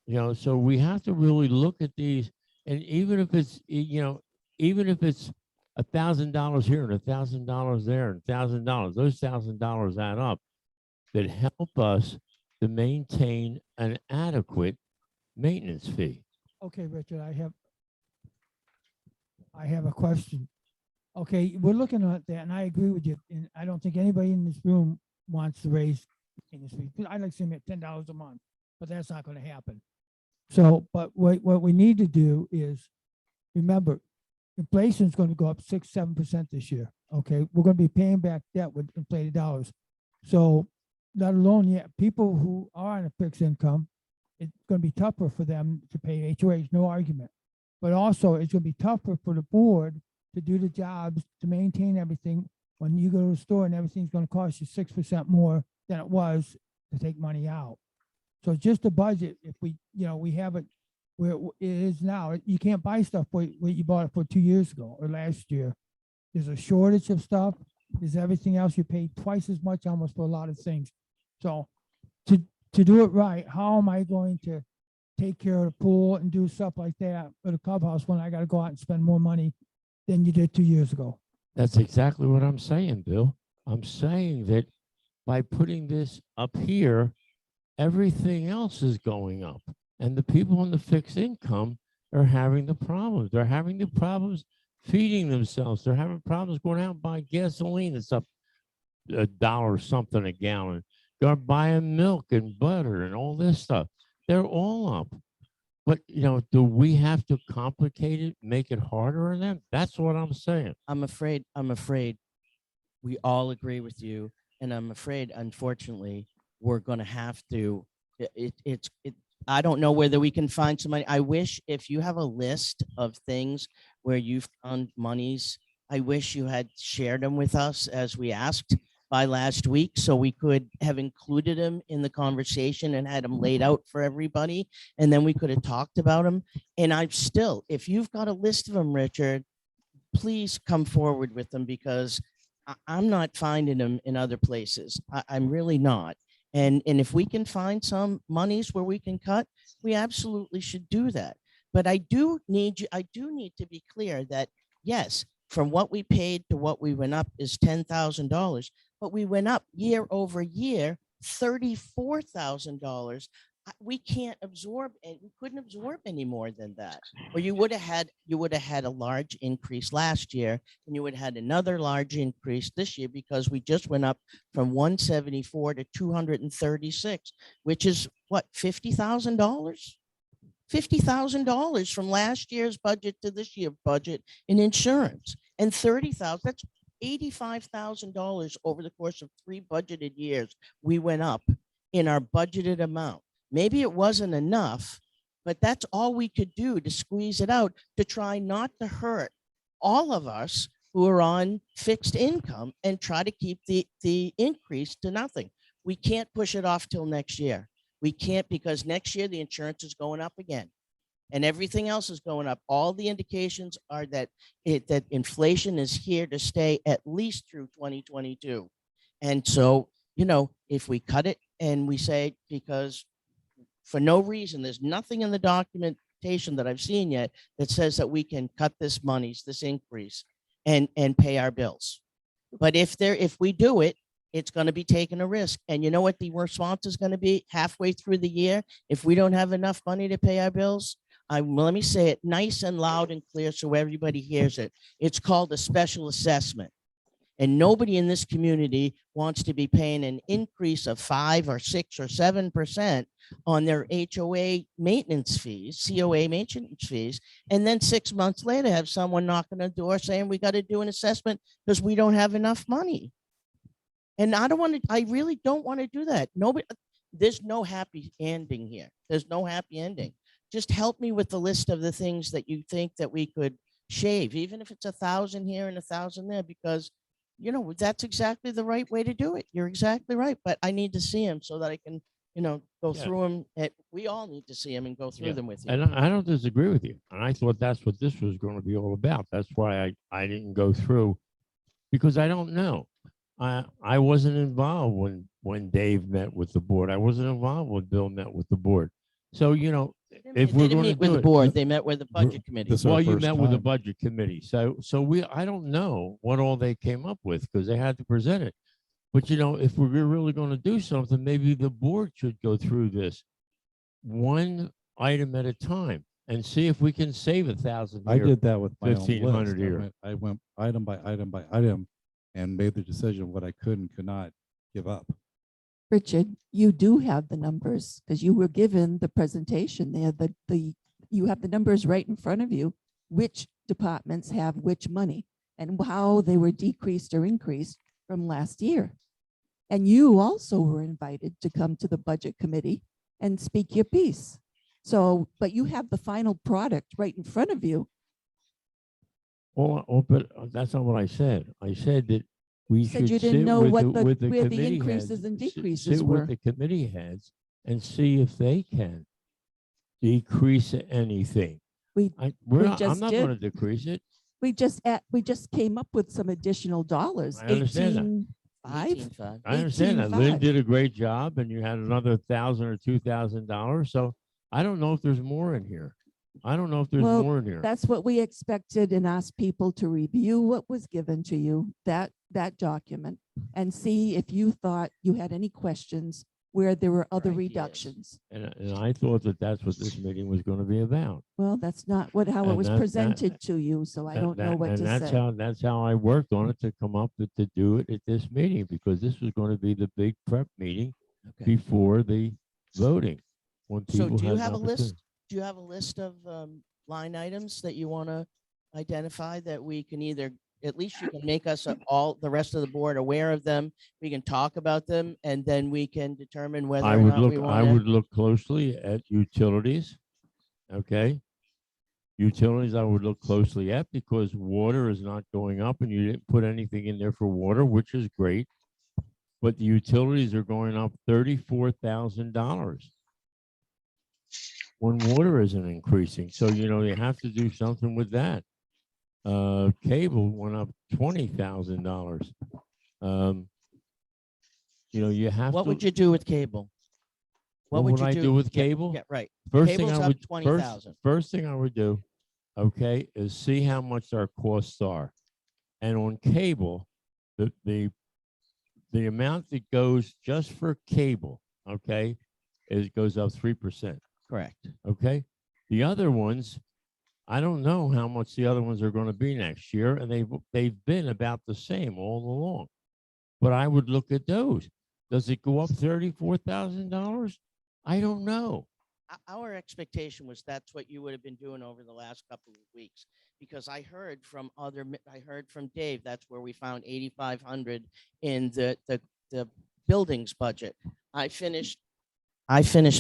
You know, so we have to really look at these, and even if it's, you know, even if it's $1,000 here and $1,000 there and $1,000, those $1,000 add up that help us to maintain an adequate maintenance fee. Okay, Richard, I have a question. Okay, we're looking at that, and I agree with you, and I don't think anybody in this room wants to raise maintenance fee. I'd like to see them at $10 a month, but that's not gonna happen. So, but what we need to do is, remember, inflation's gonna go up 6-7% this year, okay? We're gonna be paying back debt with inflated dollars. So, let alone yet, people who are on a fixed income, it's gonna be tougher for them to pay HOAs, no argument. But also, it's gonna be tougher for the board to do the jobs, to maintain everything. When you go to the store and everything's gonna cost you 6% more than it was to take money out. So just the budget, if we, you know, we have it where it is now, you can't buy stuff what you bought it for 2 years ago or last year. There's a shortage of stuff. There's everything else. You pay twice as much almost for a lot of things. So to do it right, how am I going to take care of the pool and do stuff like that for the clubhouse when I got to go out and spend more money than you did 2 years ago? That's exactly what I'm saying, Bill. I'm saying that by putting this up here, everything else is going up. And the people on the fixed income are having the problems. They're having the problems feeding themselves. They're having problems going out and buying gasoline that's up $1 something a gallon. They're buying milk and butter and all this stuff. They're all up. But, you know, do we have to complicate it, make it harder on them? That's what I'm saying. I'm afraid we all agree with you. And I'm afraid, unfortunately, we're going to have to, I don't know whether we can find some money. I wish if you have a list of things where you've found monies, I wish you had shared them with us as we asked by last week, so we could have included them in the conversation and had them laid out for everybody. And then we could have talked about them. And I'm still, if you've got a list of them, Richard, please come forward with them, because I'm not finding them in other places. I'm really not. And if we can find some monies where we can cut, we absolutely should do that. But I do need to be clear that, yes, from what we paid to what we went up is $10,000, but we went up year over year, $34,000. We can't absorb it. We couldn't absorb any more than that. Or you would have had a large increase last year, and you would have had another large increase this year, because we just went up from 174 to 236, which is what, $50,000? $50,000 from last year's budget to this year's budget in insurance, and 30,000. That's $85,000 over the course of 3 budgeted years. We went up in our budgeted amount. Maybe it wasn't enough, but that's all we could do to squeeze it out, to try not to hurt all of us who are on fixed income and try to keep the increase to nothing. We can't push it off till next year. We can't, because next year the insurance is going up again and everything else is going up. All the indications are that that inflation is here to stay at least through 2022. And so, you know, if we cut it and we say, because for no reason, there's nothing in the documentation that I've seen yet that says that we can cut this increase and pay our bills. But if we do it, it's going to be taking a risk. And you know what the response is going to be halfway through the year? If we don't have enough money to pay our bills, let me say it nice and loud and clear so everybody hears it. It's called a special assessment. And nobody in this community wants to be paying an increase of 5 or 6 or 7% on their HOA maintenance fees, COA maintenance fees, and then 6 months later have someone knock on the door saying we got to do an assessment because we don't have enough money. And I don't want to, I really don't want to do that. Nobody, there's no happy ending here. There's no happy ending. Just help me with the list of the things that you think that we could shave, even if it's 1,000 here and 1,000 there, because you know, that's exactly the right way to do it. You're exactly right. But I need to see him so that I can, you know, go Yeah. through them. We all need to see him and go through Yeah. them with you. And I don't disagree with you. And I thought that's what this was going to be all about. That's why I didn't go through, because I don't know. I wasn't involved when Dave met with the board. I wasn't involved when Bill met with the board. So, you know, if They we're didn't going to meet with do the it, board, they met with the We're- budget committee. this is our well, you first met with the time. budget committee. So I don't know what all they came up with because they had to present it. But, you know, if we're really going to do something, maybe the board should go through this one item at a time and see if we can save 1,000 I here. did that with my own list. 1,500 here. I went item by item by item and made the decision what I could and could not give up. Richard, you do have the numbers because you were given the presentation there. You have the numbers right in front of you, which departments have which money and how they were decreased or increased from last year. And you also were invited to come to the budget committee and speak your piece. So, but you have the final product right in front of you. But that's not what I said. I said that we You said should you didn't sit know with what with where the committee increases heads, and sit- decreases sit were. with the committee heads and see if they can decrease anything. We I'm just not did. going to decrease it. We just came up with some additional dollars. I understand that. 18.5. 18.5. I understand that. Lynn 18.5. did a great job and you had another $1,000 or $2,000. So I don't know if there's more in here. I don't know if there's Well, more in here. That's what we expected and asked people to review what was given to you, that document, and see if you thought you had any questions where there were other ideas. reductions. And I thought that that's what this meeting was going to be about. Well, that's not how it And was that- presented to you, so I don't know what and to that's say. that's how I worked on it to come up with, to do it at this meeting, because this was going to be the big prep meeting Okay. before the voting. When So people do you had an have a opportunity. list? Do you have a list of line items that you want to identify that we can either, at least you can make us all, the rest of the board aware of them. We can talk about them and then we can determine whether I or would not look. we I want to. would look closely at utilities. Okay. Utilities, I would look closely at, because water is not going up, and you didn't put anything in there for water, which is great. But the utilities are going up $34,000 when water isn't increasing. So, you know, you have to do something with that. Cable went up $20,000. You know, you have What to. would you do with cable? What would you I do with Yeah, cable? Yeah, right. First thing Cable's I up would 20,000. first thing I would do, okay, is see how much our costs are, and on cable, the amount that goes just for cable, okay, goes up 3%. Correct. Okay, the other ones, I don't know how much the other ones are going to be next year, and they've been about the same all along. But I would look at those. Does it go up $34,000? I don't know. Our expectation was that's what you would have been doing over the last couple of weeks, because I heard from Dave, that's where we found 8,500 in the buildings budget. I finished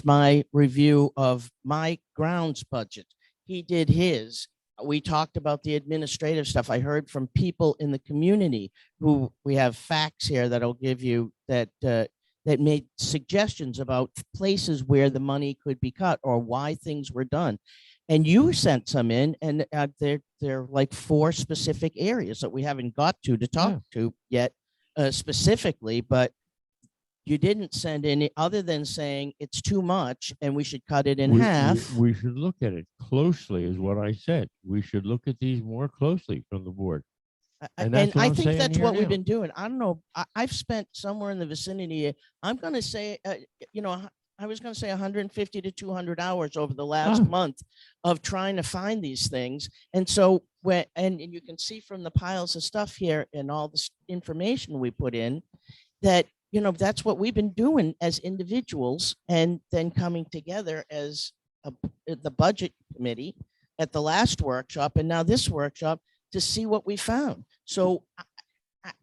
my review of my grounds budget. He did his. We talked about the administrative stuff. I heard from people in the community who, we have facts here that'll give you that that made suggestions about places where the money could be cut or why things were done. And you sent some in, and they're like 4 specific areas that we haven't got to talk to yet specifically, but you didn't send any other than saying it's too much and we should cut it in half. We should look at it closely, is what I said. We should look at these more closely from the board. And that's what I I'm think saying that's here what we've now. been doing. I don't know. I've spent somewhere in the vicinity. I'm going to say, you know, I was going to say 150 to 200 hours over the last month of trying to find these things. And so and you can see from the piles of stuff here and all this information we put in that, you know, that's what we've been doing as individuals, and then coming together as the budget committee at the last workshop and now this workshop to see what we found. So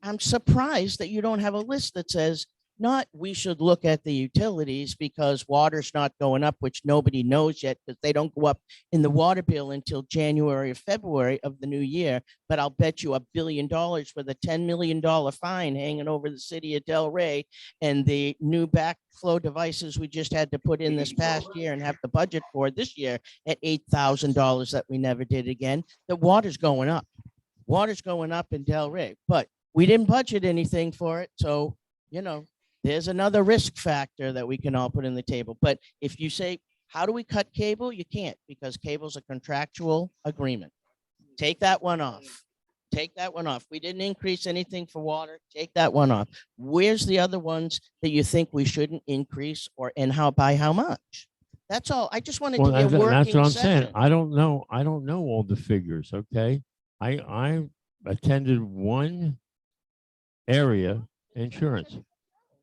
I'm surprised that you don't have a list that says, not we should look at the utilities because water's not going up, which nobody knows yet because they don't go up in the water bill until January or February of the new year. But I'll bet you $1 billion with a $10 million fine hanging over the city of Delray and the new backflow devices we just had to put in this past year and have the budget for this year at $8,000 that we never did again. The water's going up. Water's going up in Delray, but we didn't budget anything for it. So, you know, there's another risk factor that we can all put in the table. But if you say, how do we cut cable? You can't because cable's a contractual agreement. Take that one off. Take that one off. We didn't increase anything for water. Take that one off. Where's the other ones that you think we shouldn't increase and by how much? That's all. I just wanted Well, to be a that's working what I'm session. saying. I don't know all the figures. Okay. I attended one area insurance.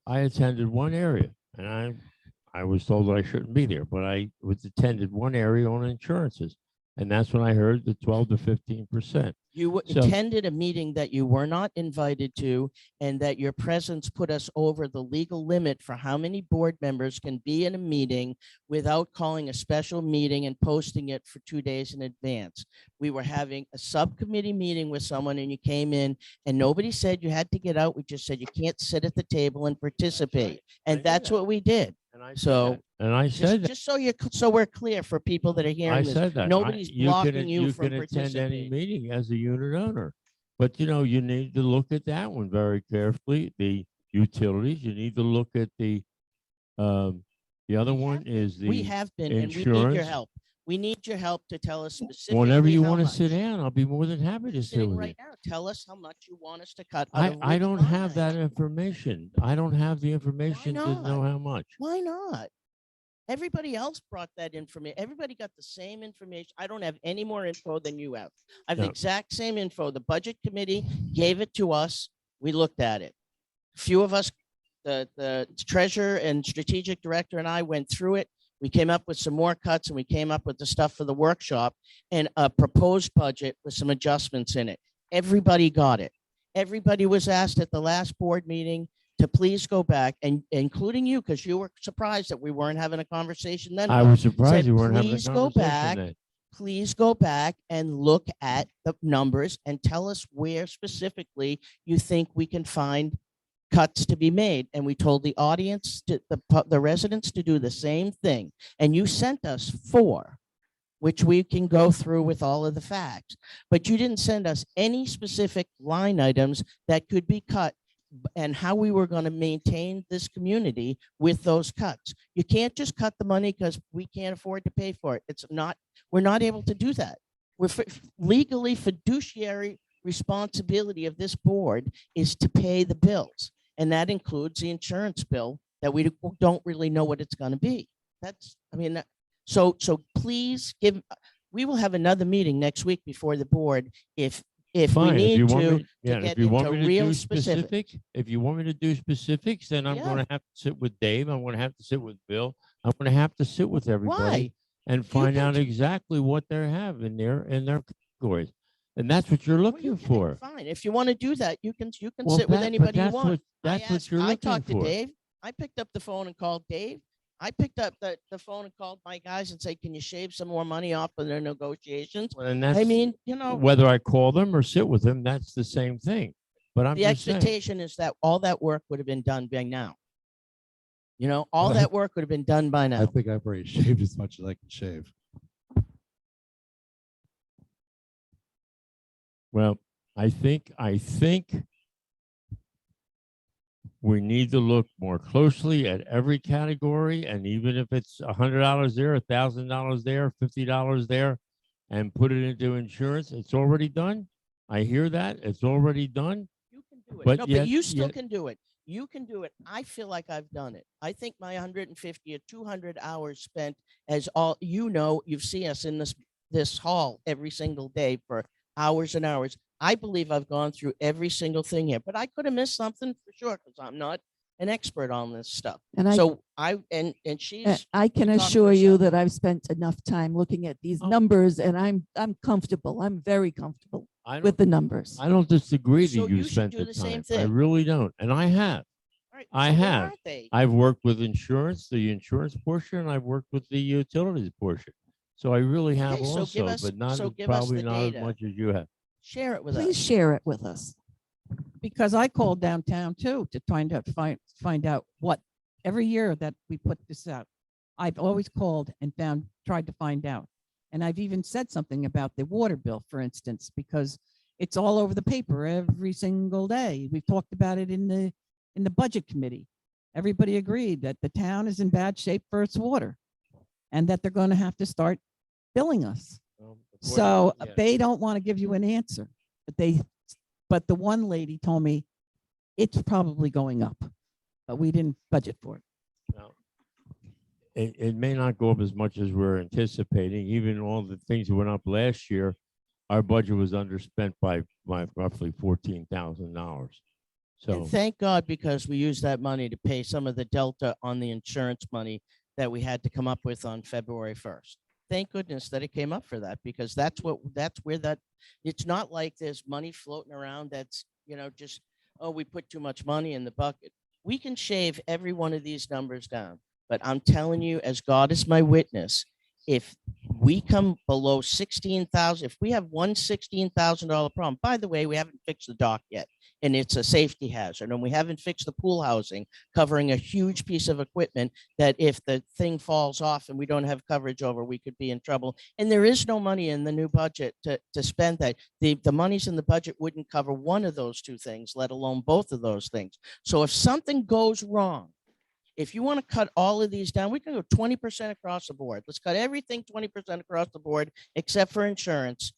I attended one area and I was told that I shouldn't be there, but I was attended one area on insurances. And that's when I heard the 12 to 15%. You So- attended a meeting that you were not invited to, and that your presence put us over the legal limit for how many board members can be in a meeting without calling a special meeting and posting it for 2 days in advance. We were having a subcommittee meeting with someone and you came in and nobody said you had to get out. We just said you can't sit at the table and participate. I And knew that's that. what we did. And I said So that. And I said that. just so we're clear for people that are I hearing this, said that. nobody's blocking you from can attend any participating. meeting as a unit owner. But you know, you need to look at that one very carefully. The utilities, you need to look at the other one is the We have been, and we need your insurance. help. We need your help to tell us specifically. Whenever you how want to much. sit down, I'll be more than happy to sit Sitting with right you. now, tell us how much you want us to cut. out of I which don't have that line. information. I don't have the information to not? know how much. Why not? Everybody else brought that information. Everybody got the same information. I don't have any more info than you have. I have the No. exact same info. The budget committee gave it to us. We looked at it. Few of us, the treasurer and strategic director and I went through it. We came up with some more cuts and we came up with the stuff for the workshop and a proposed budget with some adjustments in it. Everybody got it. Everybody was asked at the last board meeting to please go back, and including you, because you were surprised that we weren't having a conversation then. I Bob. was surprised Said, you weren't having a "Please go conversation back. then. Please go back and look at the numbers and tell us where specifically you think we can find cuts to be made." And we told the audience, the residents to do the same thing. And you sent us 4, which we can go through with all of the facts. But you didn't send us any specific line items that could be cut and how we were going to maintain this community with those cuts. You can't just cut the money because we can't afford to pay for it. We're not able to do that. We're legally fiduciary responsibility of this board is to pay the bills. And that includes the insurance bill that we don't really know what it's going to be. So please we will have another meeting next week before the board if we Fine, need if you want to me, yeah, get if you want into me to real do specific. if you want me to do specifics, then I'm Yeah. going to have to sit with Dave. I'm going to have to sit with Bill. I'm going to have to sit with everybody Why? and find can out t- exactly what they have in their categories. And that's what you're Well, looking for. Fine. If you want to do that, you can Well, sit with but anybody you that's want. that's what you're I looking talked to for. Dave. I picked up the phone and called Dave. I picked up the phone and called my guys and said, "Can you shave some more money off of their negotiations?" Well, and that's, I mean, whether I call them or sit with them, that's the same thing. But I'm the just saying. expectation is that all that work would have been done by now. All Well, that work would have been done by I now. think I've already shaved as much as I can shave. Well, I think we need to look more closely at every category, and even if it's $100 there, $1,000 there, $50 there, and put it into insurance, it's already done. I hear that it's already done. You can do it. But No, yet- but you still yet- can do it. You can do it. I feel like I've done it. I think my 150 or 200 hours spent as you've seen us in this hall every single day for hours and hours. I believe I've gone through every single thing here, but I could have missed something for sure because I'm not an expert on this stuff. And I, So and she's I can talk for assure you herself. that I've spent enough time looking at these Oh. numbers and I'm comfortable. I'm very comfortable. I with don't, the numbers. I don't disagree So that you you should spent do the the same time. I thing. really don't. And I have. Right, I so where have. are they? I've worked with insurance, the insurance portion, and I've worked with the utilities portion. So I really have Okay, so give also, us- but not so as- give us probably the not as data. much as you have. Share it with Please us. share it with us. Because I called downtown too to find out what every year that we put this out. I've always called and tried to find out. And I've even said something about the water bill, for instance, because it's all over the paper every single day. We've talked about it in the budget committee. Everybody agreed that the town is in bad shape for its water and that they're going to have to start billing us. So Yeah. they don't want to give you an answer, but the one lady told me it's probably going up, but we didn't budget for it. Now, it may not go up as much as we're anticipating. Even all the things that went up last year, our budget was underspent by roughly $14,000. So And thank God, because we used that money to pay some of the delta on the insurance money that we had to come up with on February 1st. Thank goodness that it came up for that, because that's where that, it's not like there's money floating around that's, just, oh, we put too much money in the bucket. We can shave every one of these numbers down, but I'm telling you, as God is my witness, if we come below 16,000, if we have one $16,000 problem, by the way, we haven't fixed the dock yet, and it's a safety hazard, and we haven't fixed the pool housing, covering a huge piece of equipment that if the thing falls off and we don't have coverage over, we could be in trouble. And there is no money in the new budget to spend that. The monies in the budget wouldn't cover one of those two things, let alone both of those things. So if something goes wrong, if you want to cut all of these down, we can go 20% across the board. Let's cut everything 20% across the board, except for insurance.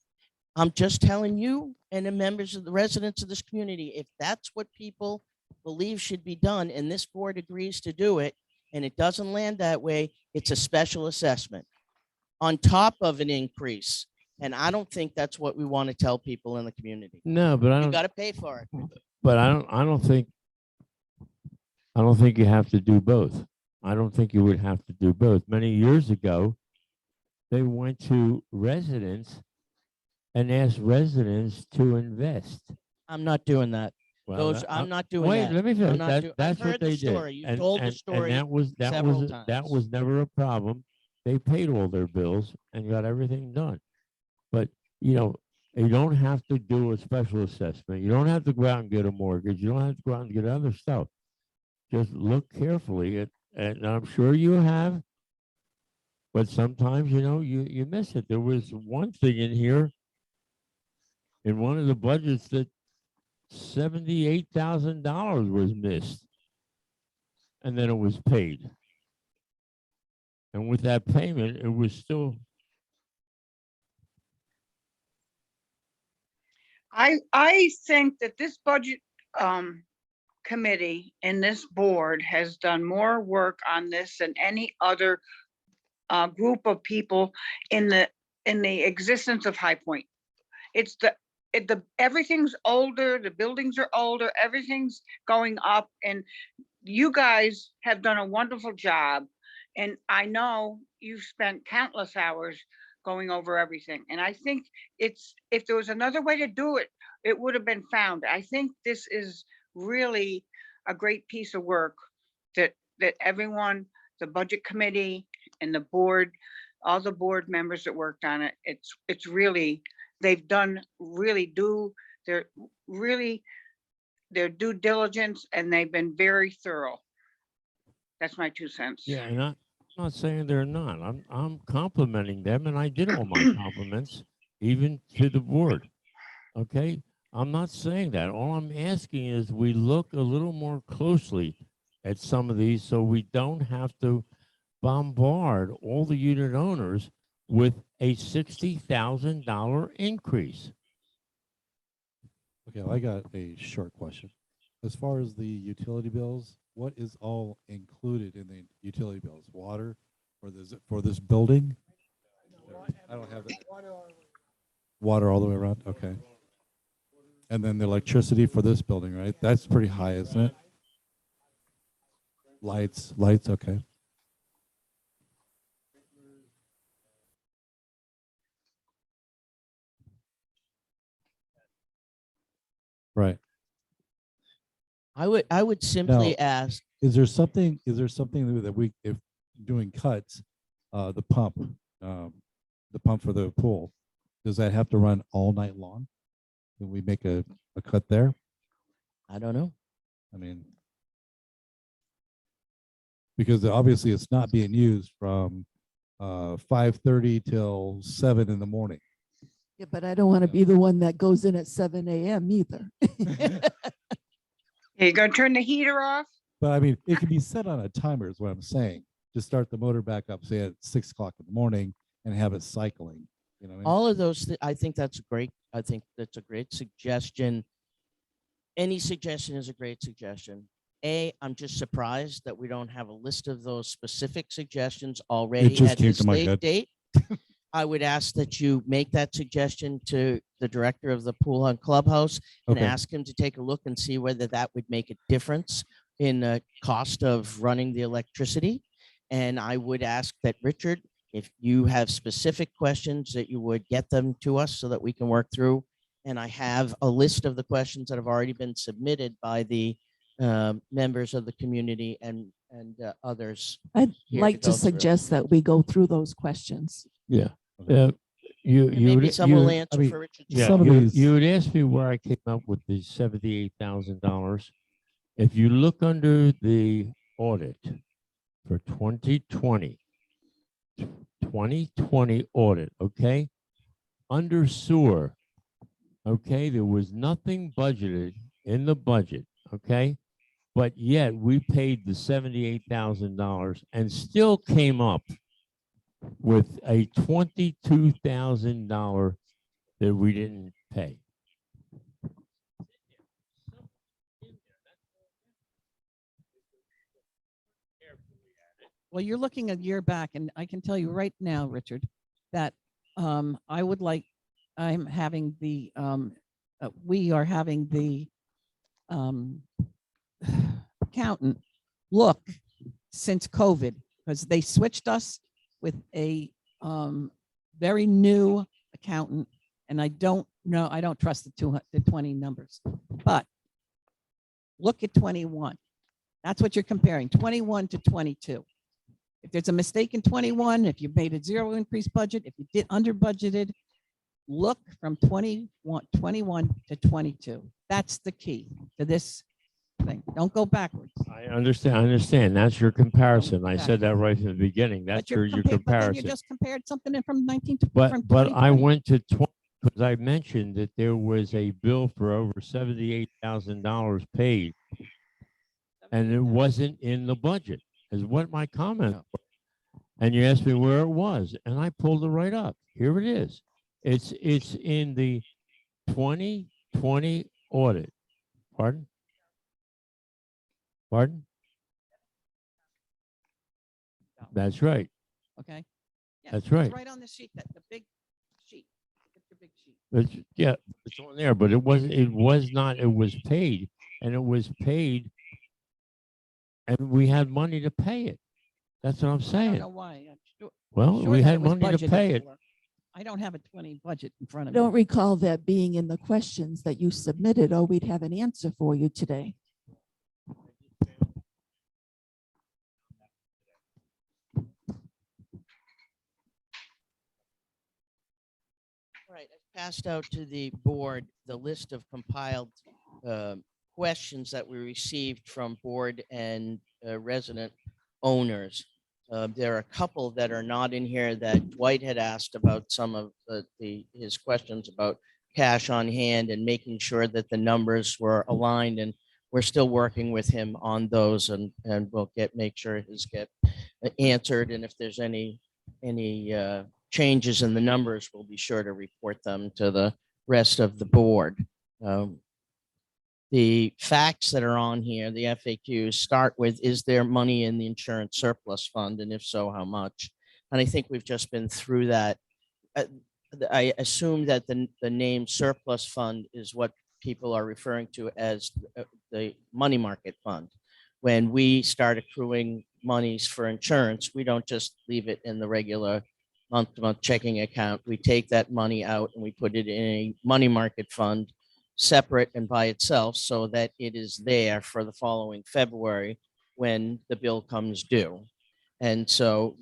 I'm just telling you and the members of the residents of this community, if that's what people believe should be done and this board agrees to do it, and it doesn't land that way, it's a special assessment on top of an increase. And I don't think that's what we want to tell people in the community. no, but I You don't. got to pay for it. But I don't think you have to do both. I don't think you would have to do both. Many years ago, they went to residents and asked residents to invest. I'm not doing that. Well, I'm not doing wait, that. let me finish. I've That's what heard the they story. did. You told the story And several that times. was never a problem. They paid all their bills and got everything done. But you don't have to do a special assessment. You don't have to go out and get a mortgage. You don't have to go out and get other stuff. Just look carefully at, and I'm sure you have, but sometimes you miss it. There was one thing in here in one of the budgets that $78,000 was missed, and then it was paid. And with that payment, it was still. I think that this budget committee and this board has done more work on this than any other group of people in the existence of High Point. It's everything's older, the buildings are older, everything's going up, and you guys have done a wonderful job. And I know you've spent countless hours going over everything. And I think if there was another way to do it, it would have been found. I think this is really a great piece of work that everyone, the budget committee and the board, all the board members that worked on it, it's really, they've done their due diligence, and they've been very thorough. That's my 2 cents. Yeah, and I'm not saying they're not. I'm complimenting them, and I did all my compliments, even to the board. Okay, I'm not saying that. All I'm asking is we look a little more closely at some of these, so we don't have to bombard all the unit owners with a $60,000 increase. Okay, well, I got a short question. As far as the utility bills, what is all included in the utility bills? Water for this building? I don't have that. Water all the way around? Okay. And then the electricity for this building, right? That's pretty high, isn't it? Lights, okay. Right. I would simply ask, Is there something that we, if doing cuts, the pump for the pool, does that have to run all night long? Can we make a cut there? I don't know. I mean, because obviously it's not being used from 5:30 till 7 in the morning. Yeah, but I don't want to be the one that goes in at 7 a.m. either. You gonna turn the heater off? But I mean, it can be set on a timer is what I'm saying. Just start the motor back up, say at 6 o'clock in the morning and have it cycling. You know what I mean? All of those, I think that's great. I think that's a great suggestion. Any suggestion is a great suggestion. I'm just surprised that we don't have a list of those specific suggestions already just at came this to my head. date. I would ask that you make that suggestion to the director of the Pool and Clubhouse and Okay. ask him to take a look and see whether that would make a difference in the cost of running the electricity. And I would ask that Richard, if you have specific questions, that you would get them to us so that we can work through. And I have a list of the questions that have already been submitted by the members of the community and others. I'd here like go to through. suggest that we go through those questions. Yeah. Okay. And maybe someone will answer mean, for Richard. Yeah, some of these- you would ask me where I came up with the $78,000. If you look under the audit for 2020 audit, okay? Under sewer, okay, there was nothing budgeted in the budget, okay? But yet we paid the $78,000 and still came up with a $22,000 that we didn't pay. Well, you're looking a year back, and I can tell you right now, Richard, that I would like, I'm having the, we are having the accountant look since COVID, because they switched us with a very new accountant, and I don't know, I don't trust the 20 numbers, but look at 21. That's what you're comparing, 21 to 22. If there's a mistake in 21, if you made a zero increase budget, if you did under budgeted, look from 21 to 22. That's the key to this thing. Don't go backwards. I understand. That's your comparison. I back. said that right from the beginning. That's your But then you comparison. just compared something from 19 to But from I 2020. went to 20 because I mentioned that there was a bill for over $78,000 paid, and it wasn't in the budget. Is what my comment was. And you asked me where it was, and I pulled it right up. Here it is. It's in the 2020 audit. Pardon? Pardon? That's right. Okay. Yeah, That's it's right. right on the sheet, the big sheet. Get your big sheet. Yeah, it's on there, but it was not, it was paid, and it was paid, and we had money to pay it. That's what I'm I don't saying. know why. I'm sure Well, sure we that had it was money to budgeted pay it. for. I don't have a 20 budget in front I of me. don't recall that being in the questions that you submitted, or we'd have an answer for you today. Right, I passed out to the board the list of compiled questions that we received from board and resident owners. There are a couple that are not in here that Dwight had asked about some of his questions about cash on hand and making sure that the numbers were aligned, and we're still working with him on those, and we'll make sure his get answered, and if there's any changes in the numbers, we'll be sure to report them to the rest of the board. The facts that are on here, the FAQs, start with, is there money in the insurance surplus fund? And if so, how much? And I think we've just been through that. I assume that the name surplus fund is what people are referring to as the money market fund. When we start accruing monies for insurance, we don't just leave it in the regular month-to-month checking account. We take that money out and we put it in a money market fund separate and by itself so that it is there for the following February when the bill comes due. And so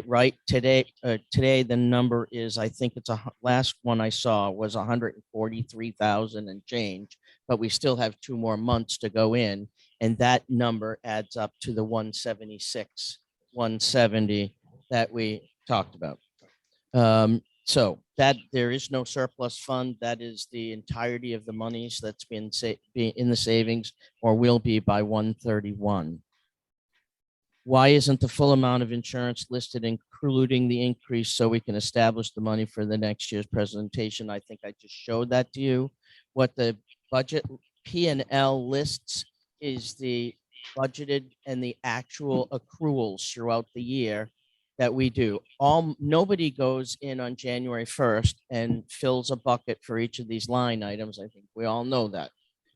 right today, the number is, I think it's last one I saw was 143,000 and change, but we still have 2 more months to go in. And that number adds up to the 176, 170 that we talked about. So that there is no surplus fund. That is the entirety of the monies that's been in the savings or will be by 131. Why isn't the full amount of insurance listed, including the increase, so we can establish the money for the next year's presentation? I think I just showed that to you. What the budget P&L lists is the budgeted and the actual accruals throughout the year that we do. Nobody goes in on January 1st and fills a bucket for each of these line items. I think we all know that.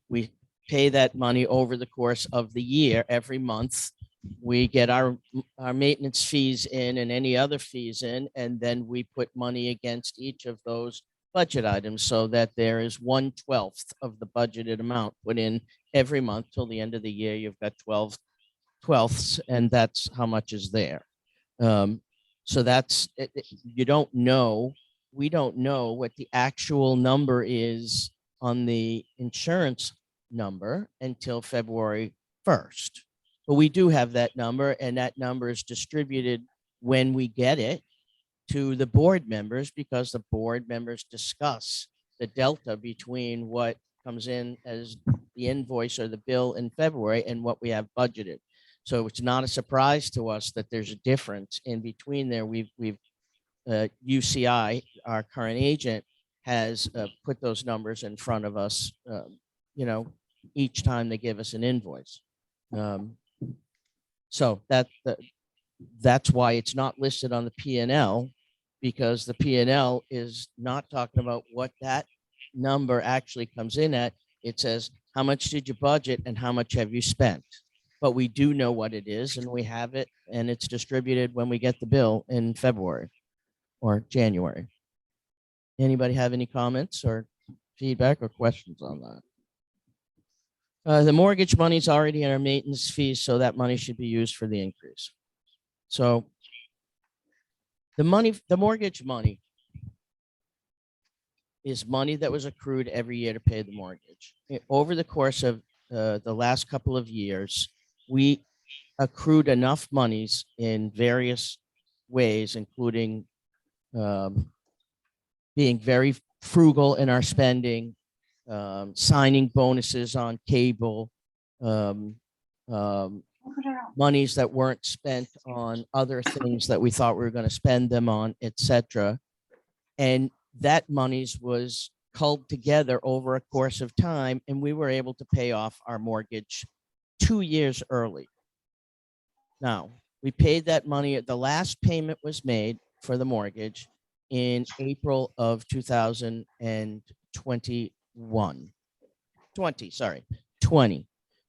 We pay that money over the course of the year every month. We get our maintenance fees in and any other fees in, and then we put money against each of those budget items so that there is 1/12 of the budgeted amount put in every month till the end of the year. You've got 12 twelfths, and that's how much is there. So that's you don't know. We don't know what the actual number is on the insurance number until February 1st. But we do have that number, and that number is distributed when we get it to the board members, because the board members discuss the delta between what comes in as the invoice or the bill in February and what we have budgeted. So it's not a surprise to us that there's a difference in between there. UCI, our current agent, has put those numbers in front of us, each time they give us an invoice. So that's why it's not listed on the P&L, because the P&L is not talking about what that number actually comes in at. It says, how much did you budget and how much have you spent? But we do know what it is, and we have it, and it's distributed when we get the bill in February or January. Anybody have any comments or feedback or questions on that? The mortgage money is already in our maintenance fees, so that money should be used for the increase. So the mortgage money is money that was accrued every year to pay the mortgage. Over the course of the last couple of years, we accrued enough monies in various ways, including being very frugal in our spending, signing bonuses on cable, monies that weren't spent on other things that we thought we were going to spend them on, etc. And that monies was culled together over a course of time, and we were able to pay off our mortgage 2 years early. Now, we paid that money. The last payment was made for the mortgage in April of 2021. 20. So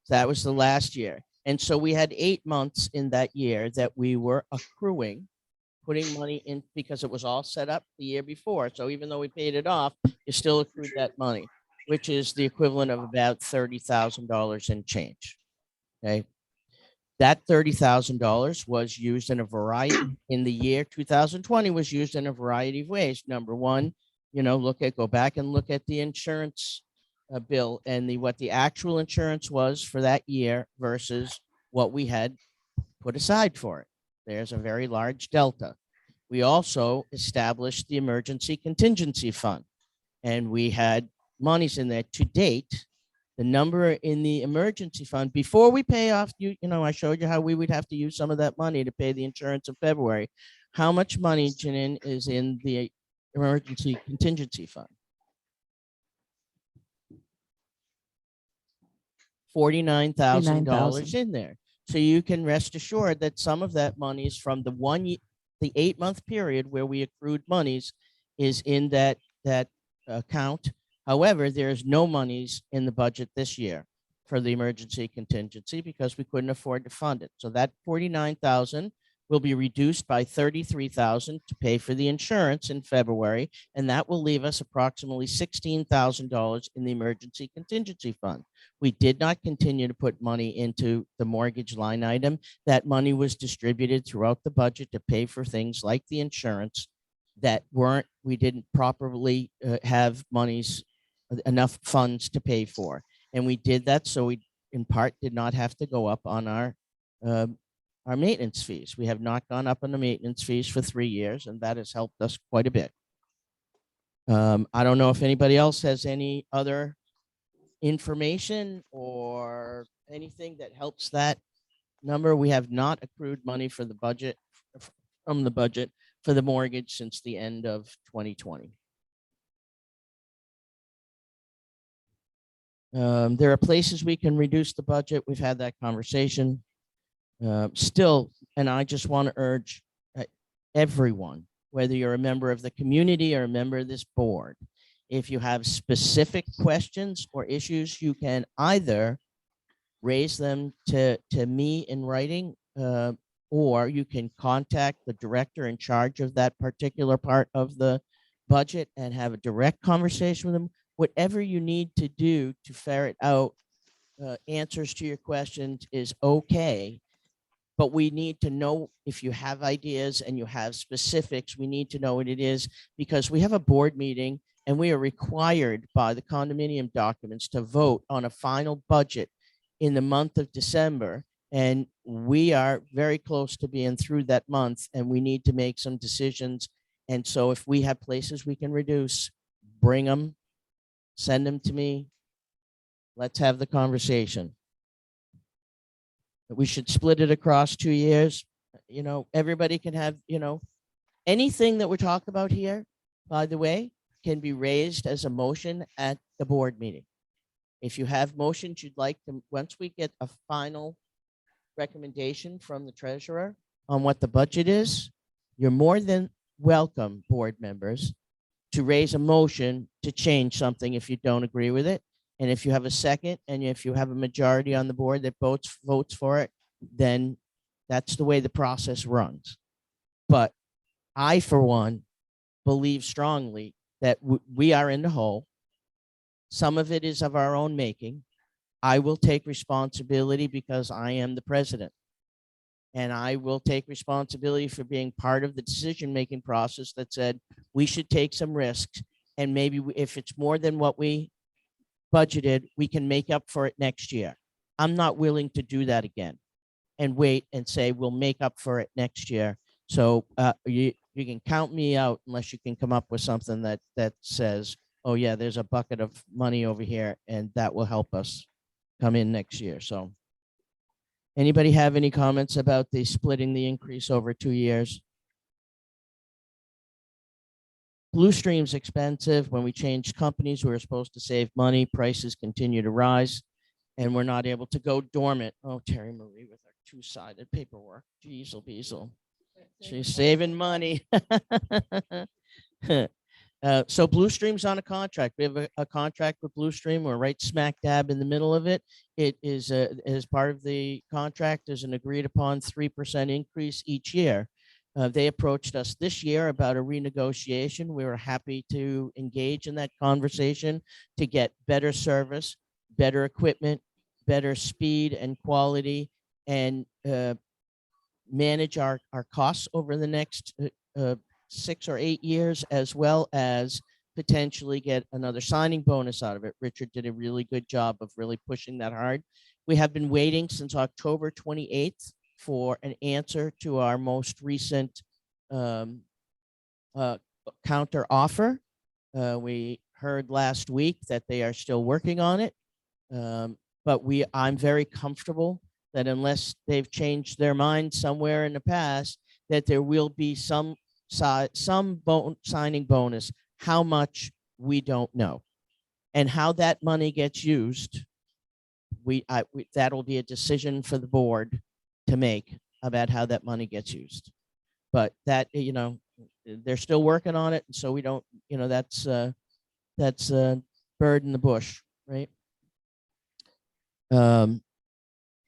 that was the last year. And so we had 8 months in that year that we were accruing, putting money in, because it was all set up the year before. So even though we paid it off, you still accrued that money, which is the equivalent of about $30,000 in change. Okay. That $30,000 was used in a variety, in the year 2020 was used in a variety of ways. Number one, go back and look at the insurance bill and what the actual insurance was for that year versus what we had put aside for it. There's a very large delta. We also established the emergency contingency fund, and we had monies in there. To date, the number in the emergency fund, before we pay off, I showed you how we would have to use some of that money to pay the insurance in February. How much money, Janine, is in the emergency contingency fund? $49,000 in there. So you can rest assured that some of that money is from the 8-month period where we accrued monies is in that account. However, there's no monies in the budget this year for the emergency contingency because we couldn't afford to fund it. So that $49,000 will be reduced by 33,000 to pay for the insurance in February, and that will leave us approximately $16,000 in the emergency contingency fund. We did not continue to put money into the mortgage line item. That money was distributed throughout the budget to pay for things like the insurance that we didn't properly have enough funds to pay for. And we did that so we in part did not have to go up on our maintenance fees. We have not gone up on the maintenance fees for 3 years, and that has helped us quite a bit. I don't know if anybody else has any other information or anything that helps that number. We have not accrued money for the budget, from the budget for the mortgage since the end of 2020. There are places we can reduce the budget. We've had that conversation. Still, and I just want to urge everyone, whether you're a member of the community or a member of this board, if you have specific questions or issues, you can either raise them to me in writing, or you can contact the director in charge of that particular part of the budget and have a direct conversation with them. Whatever you need to do to ferret out answers to your questions is okay. But we need to know if you have ideas and you have specifics, we need to know what it is, because we have a board meeting and we are required by the condominium documents to vote on a final budget in the month of December. And we are very close to being through that month and we need to make some decisions. And so if we have places we can reduce, bring them, send them to me. Let's have the conversation. We should split it across 2 years. You know, everybody can have, you know, anything that we're talking about here, by the way, can be raised as a motion at the board meeting. If you have motions you'd like to, once we get a final recommendation from the treasurer on what the budget is, you're more than welcome, board members, to raise a motion to change something if you don't agree with it. And if you have a second, and if you have a majority on the board that votes for it, then that's the way the process runs. But I, for one, believe strongly that we are in the hole. Some of it is of our own making. I will take responsibility because I am the president. And I will take responsibility for being part of the decision-making process that said we should take some risks. And maybe if it's more than what we budgeted, we can make up for it next year. I'm not willing to do that again and wait and say we'll make up for it next year. So you can count me out unless you can come up with something that says, oh yeah, there's a bucket of money over here and that will help us come in next year. So anybody have any comments about the splitting the increase over 2 years? Blue Stream's expensive. When we changed companies, we were supposed to save money. Prices continue to rise, and we're not able to go dormant. Oh, Terry Marie with our two-sided paperwork. Jeezel beezel. She's saving money. So Blue Stream's on a contract. We have a contract with Blue Stream. We're right smack dab in the middle of it. It is as part of the contract, there's an agreed upon 3% increase each year. They approached us this year about a renegotiation. We were happy to engage in that conversation to get better service, better equipment, better speed and quality, and manage our costs over the next 6 or 8 years, as well as potentially get another signing bonus out of it. Richard did a really good job of really pushing that hard. We have been waiting since October 28th for an answer to our most recent counter offer. We heard last week that they are still working on it, but I'm very comfortable that unless they've changed their mind somewhere in the past, that there will be some signing bonus. How much, we don't know, and how that money gets used, that'll be a decision for the board to make about how that money gets used. But that, you know, they're still working on it, so we don't, you know, that's a bird in the bush, right?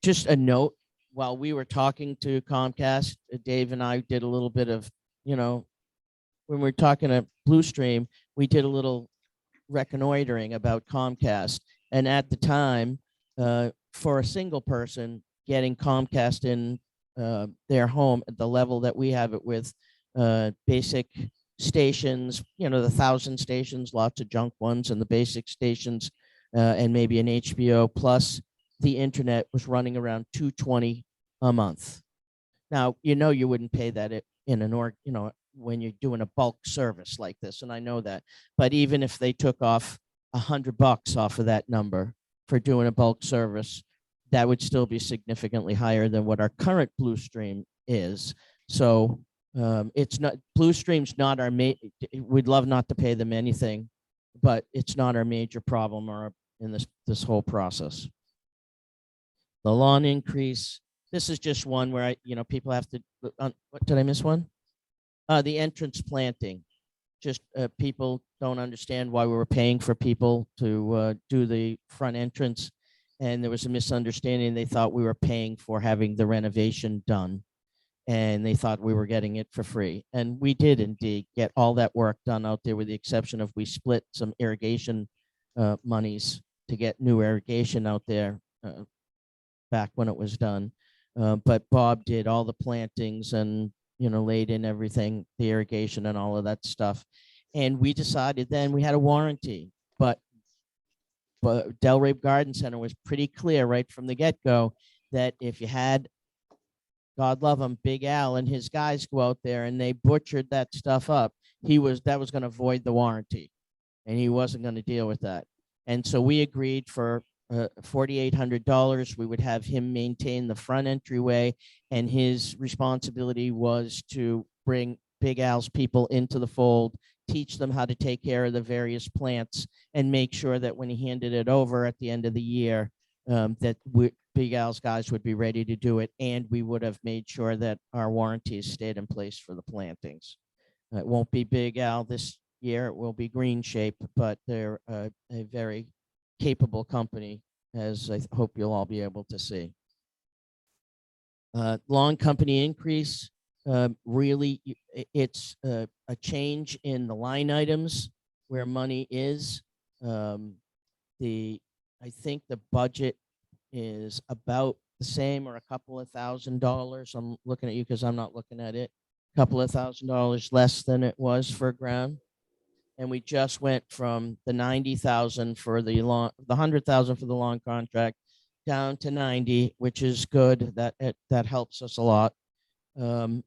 Just a note, while we were talking to Comcast, Dave and I did a little bit of, when we were talking to Blue Stream, we did a little reconnoitering about Comcast. And at the time, for a single person getting Comcast in their home at the level that we have it with basic stations, the 1,000 stations, lots of junk ones, and the basic stations, and maybe an HBO plus the internet was running around $220 a month. Now, you wouldn't pay that in an when you're doing a bulk service like this, and I know that. But even if they took off $100 off of that number for doing a bulk service, that would still be significantly higher than what our current Blue Stream is. So it's not, Blue Stream's not our we'd love not to pay them anything, but it's not our major problem or in this whole process. The lawn increase. This is just one where people have to. What did I miss one? The entrance planting. Just people don't understand why we were paying for people to do the front entrance, and there was a misunderstanding. They thought we were paying for having the renovation done, and they thought we were getting it for free. And we did indeed get all that work done out there, with the exception of we split some irrigation monies to get new irrigation out there back when it was done. But Bob did all the plantings and laid in everything, the irrigation and all of that stuff. And we decided then we had a warranty, but Delray Garden Center was pretty clear right from the get-go that if you had, God love him, Big Al and his guys go out there and they butchered that stuff up, that was going to void the warranty, and he wasn't going to deal with that. And so we agreed for $4,800, we would have him maintain the front entryway, and his responsibility was to bring Big Al's people into the fold, teach them how to take care of the various plants, and make sure that when he handed it over at the end of the year, that Big Al's guys would be ready to do it, and we would have made sure that our warranties stayed in place for the plantings. It won't be Big Al this year, it will be Green Shape, but they're a very capable company, as I hope you'll all be able to see. Lawn company increase, really, it's a change in the line items where money is. I think the budget is about the same or a couple of $1,000s. I'm looking at you because I'm not looking at it. A couple of $1,000s less than it was for ground. And we just went from the 90,000 for the lawn, the 100,000 for the lawn contract, down to 90, which is good. That helps us a lot. And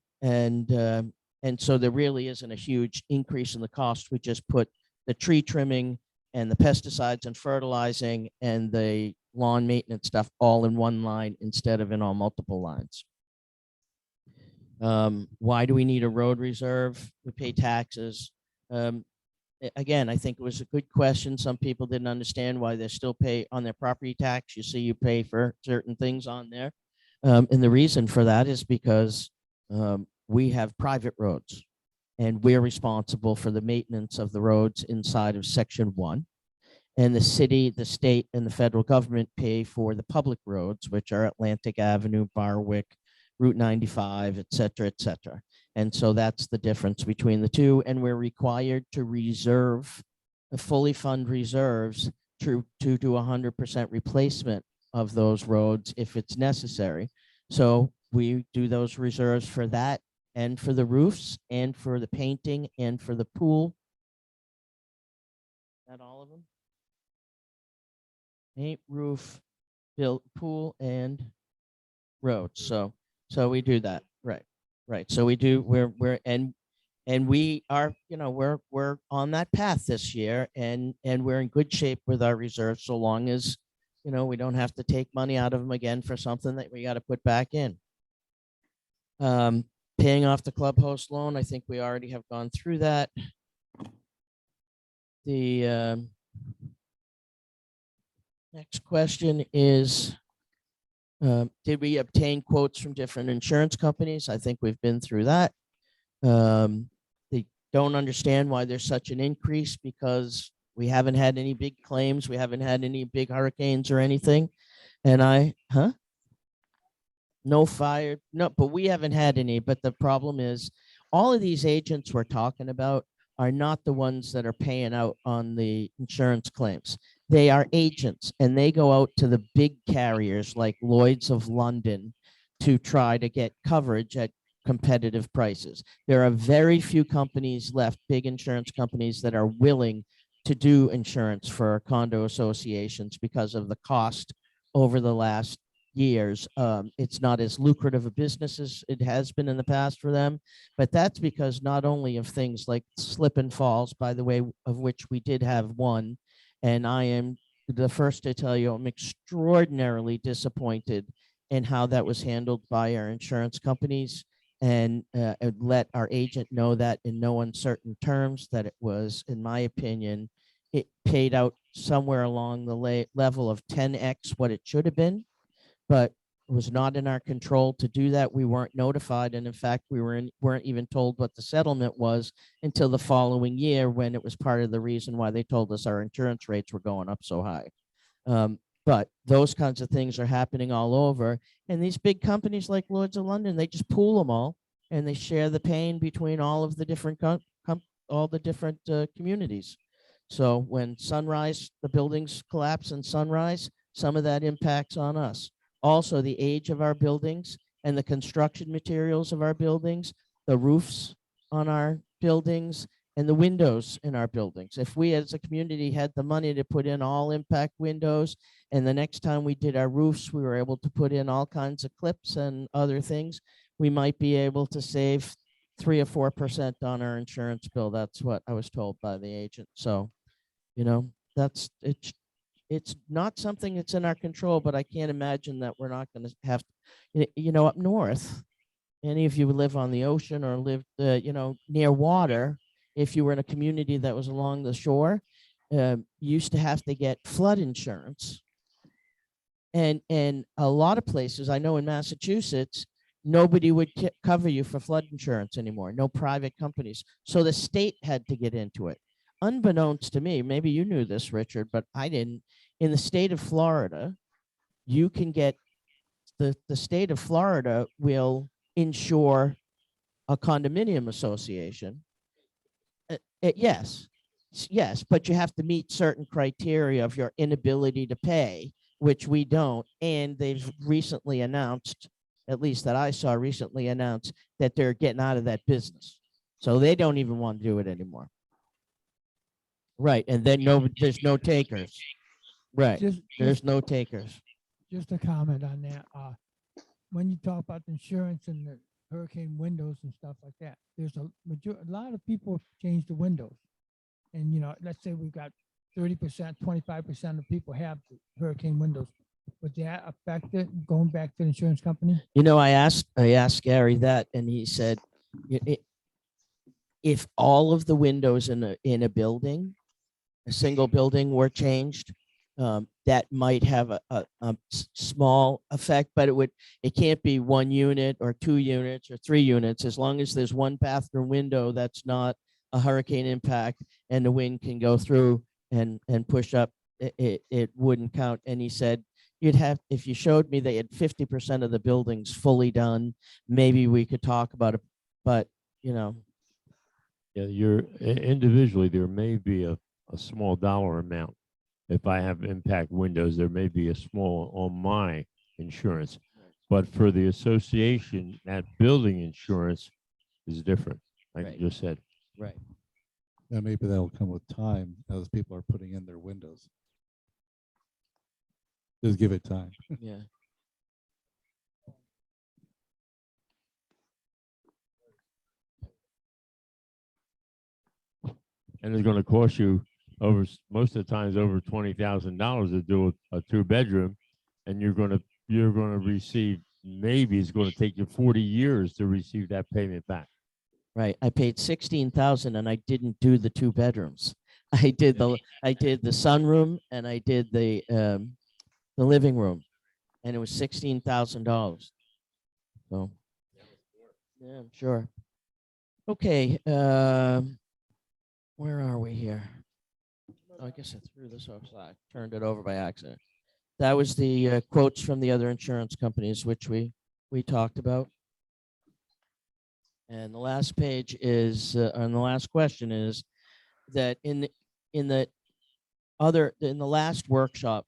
so there really isn't a huge increase in the cost. We just put the tree trimming and the pesticides and fertilizing and the lawn maintenance stuff all in one line instead of in all multiple lines. Why do we need a road reserve? We pay taxes. Again, I think it was a good question. Some people didn't understand why they still pay on their property tax. You see, you pay for certain things on there. And the reason for that is because we have private roads, and we're responsible for the maintenance of the roads inside of Section 1. And the city, the state, and the federal government pay for the public roads, which are Atlantic Avenue, Barwick, Route 95, et cetera, et cetera. And so that's the difference between the two. And we're required to reserve, fully fund reserves to do 100% replacement of those roads if it's necessary. So we do those reserves for that, and for the roofs, and for the painting, and for the pool. Not all of them. Paint, roof, build, pool, and roads. So we do that. Right. So we do, and we are, we're on that path this year, and we're in good shape with our reserves, so long as, we don't have to take money out of them again for something that we got to put back in. Paying off the club host loan, I think we already have gone through that. The next question is, did we obtain quotes from different insurance companies? I think we've been through that. They don't understand why there's such an increase, because we haven't had any big claims. We haven't had any big hurricanes or anything. And No fire, no, but we haven't had any. But the problem is, all of these agents we're talking about are not the ones that are paying out on the insurance claims. They are agents, and they go out to the big carriers like Lloyd's of London to try to get coverage at competitive prices. There are very few companies left, big insurance companies, that are willing to do insurance for condo associations because of the cost over the last years. It's not as lucrative a business as it has been in the past for them, but that's because not only of things like slip and falls, by the way, of which we did have one, and I am the first to tell you I'm extraordinarily disappointed in how that was handled by our insurance companies, and let our agent know that in no uncertain terms that it was, in my opinion, it paid out somewhere along the level of 10x what it should have been, but it was not in our control to do that. We weren't notified, and in fact, weren't even told what the settlement was until the following year, when it was part of the reason why they told us our insurance rates were going up so high. But those kinds of things are happening all over, and these big companies like Lloyd's of London, they just pool them all, and they share the pain between all of the different communities. So when Sunrise, the buildings collapse in Sunrise, some of that impacts on us. Also, the age of our buildings and the construction materials of our buildings, the roofs on our buildings, and the windows in our buildings. If we as a community had the money to put in all impact windows, and the next time we did our roofs, we were able to put in all kinds of clips and other things, we might be able to save 3 or 4% on our insurance bill. That's what I was told by the agent. So, that's it's not something that's in our control, but I can't imagine that we're not going to have, up north, any of you who live on the ocean or lived, near water, if you were in a community that was along the shore, used to have to get flood insurance. And a lot of places, I know in Massachusetts, nobody would cover you for flood insurance anymore, no private companies. So the state had to get into it. Unbeknownst to me, maybe you knew this, Richard, but I didn't. In the state of Florida, you can get, the state of Florida will insure a condominium association. Yes, but you have to meet certain criteria of your inability to pay, which we don't. And they've recently announced, at least that I saw recently announced, that they're getting out of that business. So they don't even want to do it anymore. Right. And then there's no takers. Right. There's no takers. Just a comment on that. When you talk about the insurance and the hurricane windows and stuff like that, there's a lot of people change the windows. And, let's say we've got 30%, 25% of people have the hurricane windows. Would that affect it going back to the insurance company? I asked Gary that, and he said, if all of the windows in a building, a single building, were changed, that might have a small effect, but it can't be 1 unit or 2 units or 3 units. As long as there's one bathroom window that's not a hurricane impact and the wind can go through and push up, it wouldn't count. And he said, if you showed me they had 50% of the buildings fully done, maybe we could talk about it. But Yeah, individually, there may be a small dollar amount. If I have impact windows, there may be a small on my insurance, but for the association, that building insurance is different, like Right. you just said. right. And maybe that'll come with time as people are putting in their windows. Just give it time. Yeah. And it's going to cost you most of the times over $20,000 to do a 2-bedroom, and you're going to receive, maybe it's going to take you 40 years to receive that payment back. Right. I paid $16,000 and I didn't do the 2 bedrooms. I did the sunroom and I did the living room, and it was $16,000. So yeah, I'm sure. Okay. Where are we here? Oh, I guess I threw this outside, turned it over by accident. That was the quotes from the other insurance companies, which we we talked about. And the last page is, and the last question is that in the last workshop,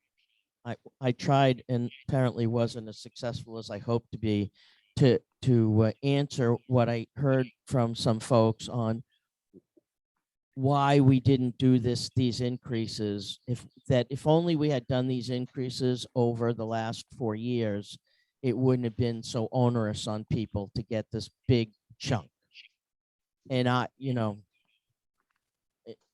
I tried and apparently wasn't as successful as I hoped to be to answer what I heard from some folks on why we didn't do these increases. If only we had done these increases over the last 4 years, it wouldn't have been so onerous on people to get this big chunk. And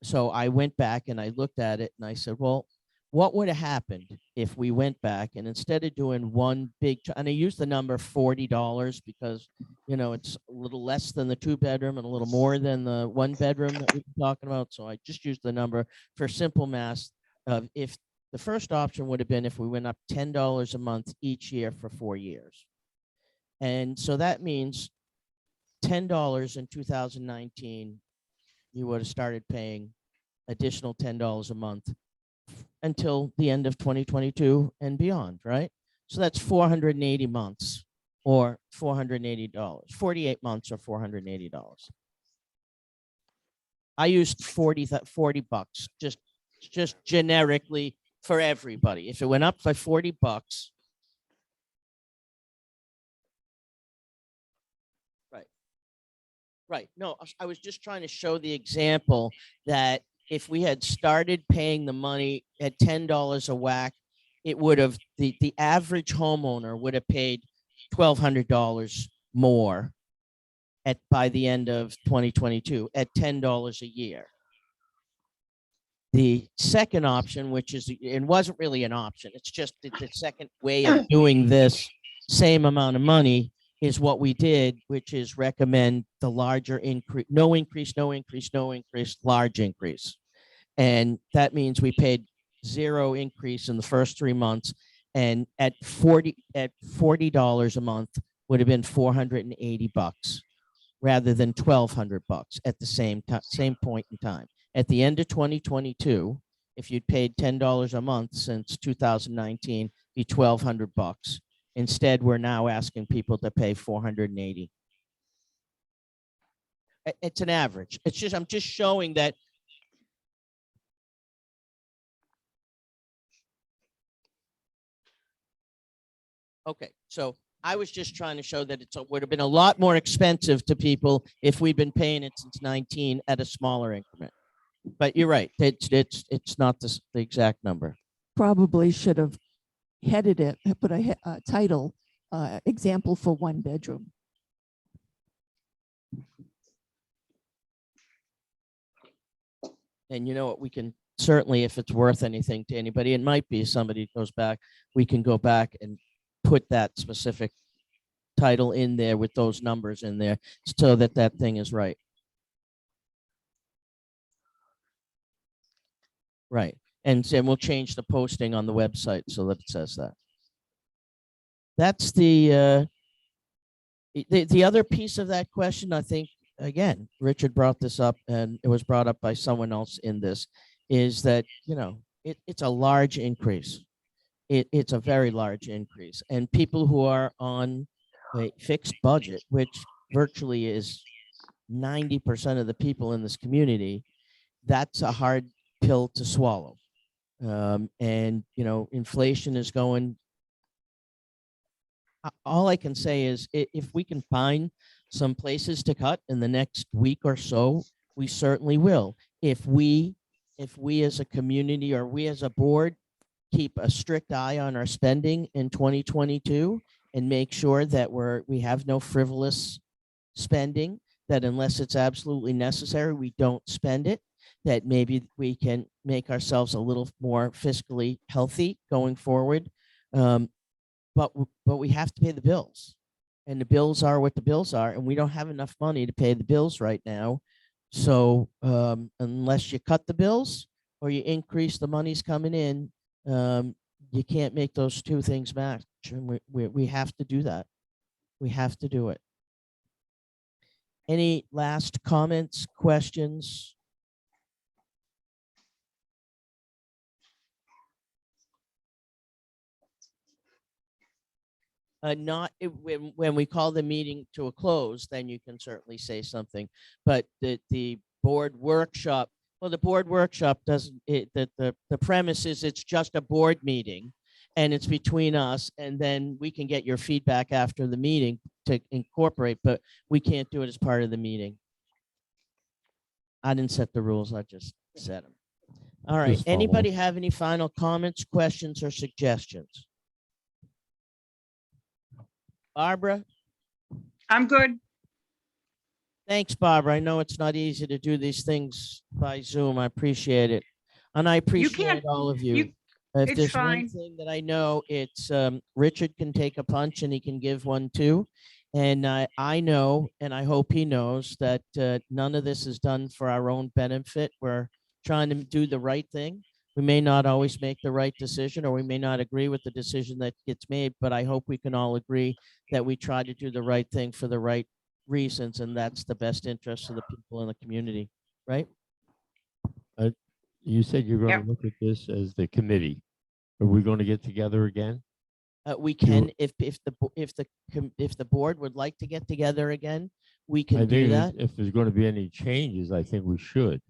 so I went back and I looked at it and I said, well, what would have happened if we went back and instead of doing one big, and I used the number $40 because, it's a little less than the 2-bedroom and a little more than the 1-bedroom that we've been talking about. So I just used the number for simple math of if the first option would have been if we went up $10 a month each year for 4 years. And so that means $10 in 2019, you would have started paying additional $10 a month until the end of 2022 and beyond, right? So that's 480 months or $480, 48 months or $480. I used 40 bucks, just generically for everybody. If it went up by 40 bucks, right. No, I was just trying to show the example that if we had started paying the money at $10 a whack, it would have, the average homeowner would have paid $1,200 more by the end of 2022 at $10 a year. The second option, which is, it wasn't really an option, it's just the second way of doing this same amount of money is what we did, which is recommend the larger increase, no increase, no increase, no increase, large increase. And that means we paid 0 increase in the first 3 months. And at $40 a month would have been 480 bucks rather than 1,200 bucks at the same point in time. At the end of 2022, if you'd paid $10 a month since 2019, be 1,200 bucks. Instead, we're now asking people to pay 480. It's an average. It's just, I'm just showing that. Okay, so I was just trying to show that it would have been a lot more expensive to people if we'd been paying it since 19 at a smaller increment. But you're right, it's not the exact number. Probably should have headed it, put a title, example for 1 bedroom. And you know what, we can certainly, if it's worth anything to anybody, it might be somebody goes back, we can go back and put that specific title in there with those numbers in there so that that thing is right. Right. And we'll change the posting on the website so that it says that. That's the other piece of that question. I think, again, Richard brought this up and it was brought up by someone else in this, is that, it's a large increase. It's a very large increase. And people who are on a fixed budget, which virtually is 90% of the people in this community, that's a hard pill to swallow. And, inflation is going. All I can say is if we can find some places to cut in the next week or so, we certainly will. If we as a community or we as a board keep a strict eye on our spending in 2022 and make sure that we have no frivolous spending, that unless it's absolutely necessary, we don't spend it, that maybe we can make ourselves a little more fiscally healthy going forward. But we have to pay the bills, and the bills are what the bills are, and we don't have enough money to pay the bills right now. So unless you cut the bills or you increase the money's coming in, you can't make those two things match. And we have to do that. We have to do it. Any last comments, questions? Not when we call the meeting to a close, then you can certainly say something. But the board workshop, well, the board workshop doesn't, the premise is it's just a board meeting and it's between us, and then we can get your feedback after the meeting to incorporate, but we can't do it as part of the meeting. I didn't set the rules, I just set them. All right, Just follow. anybody have any final comments, questions, or suggestions? Barbara? I'm good. Thanks, Barbara. I know it's not easy to do these things by Zoom. I appreciate it. And I appreciate can't- all of you. you- If it's there's one fine. thing that I know, it's Richard can take a punch and he can give one too. And I know, and I hope he knows that none of this is done for our own benefit. We're trying to do the right thing. We may not always make the right decision, or we may not agree with the decision that gets made, but I hope we can all agree that we try to do the right thing for the right reasons, and that's the best interest of the people in the community, right? You said you're going Yep. to look at this as the committee. Are we going to get together again? We can, if the board would like to get together again, we I can do think that. if there's going to be any changes, I think we should.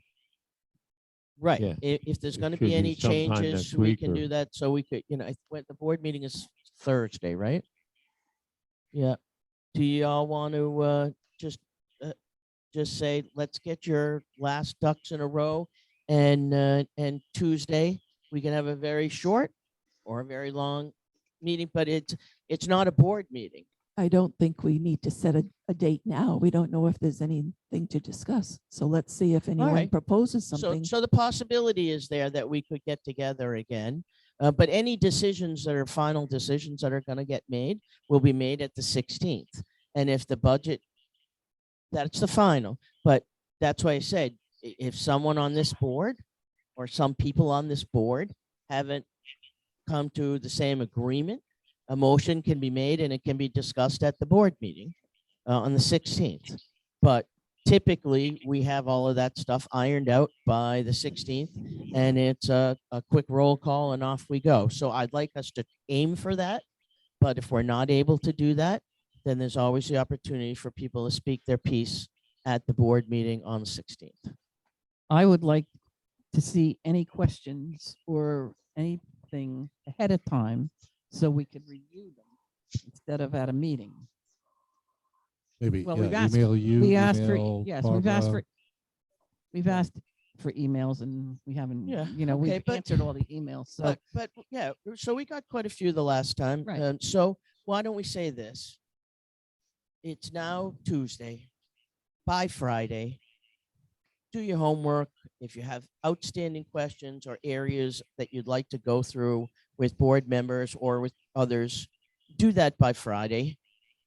Right. yeah, If there's it going to should be be any sometime changes, next we week can or- do that. So we could, when the board meeting is Thursday, right? Yeah. Do y'all want to just say, let's get your last ducks in a row, and Tuesday we can have a very short or a very long meeting, but it's not a board meeting. I don't think we need to set a date now. We don't know if there's anything to discuss. So let's see if anyone right. proposes So, something. so the possibility is there that we could get together again. But any decisions that are final decisions that are going to get made will be made at the 16th. And if the budget, that's the final. But that's why I said, if someone on this board or some people on this board haven't come to the same agreement, a motion can be made and it can be discussed at the board meeting on the 16th. But typically, we have all of that stuff ironed out by the 16th, and it's a quick roll call and off we go. So I'd like us to aim for that. But if we're not able to do that, then there's always the opportunity for people to speak their piece at the board meeting on the 16th. I would like to see any questions or anything ahead of time so we could review them instead of at a meeting. Maybe, Well, yeah, we've asked- email you, We asked for, email yes, we've asked Barbara. for, we've asked for emails and we haven't, Yeah, we okay, but- answered all the emails. So But yeah, so we got quite a few the last time. Right. So why don't we say this? It's now Tuesday. By Friday, do your homework. If you have outstanding questions or areas that you'd like to go through with board members or with others, do that by Friday.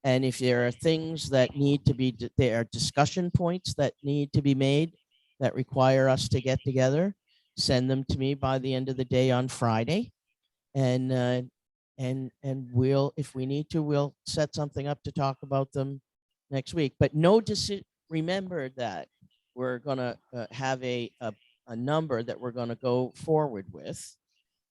And if there are things that need to be, there are discussion points that need to be made that require us to get together, send them to me by the end of the day on Friday. And we'll, if we need to, we'll set something up to talk about them next week. But no decision, remember that we're gonna have a number that we're gonna go forward with.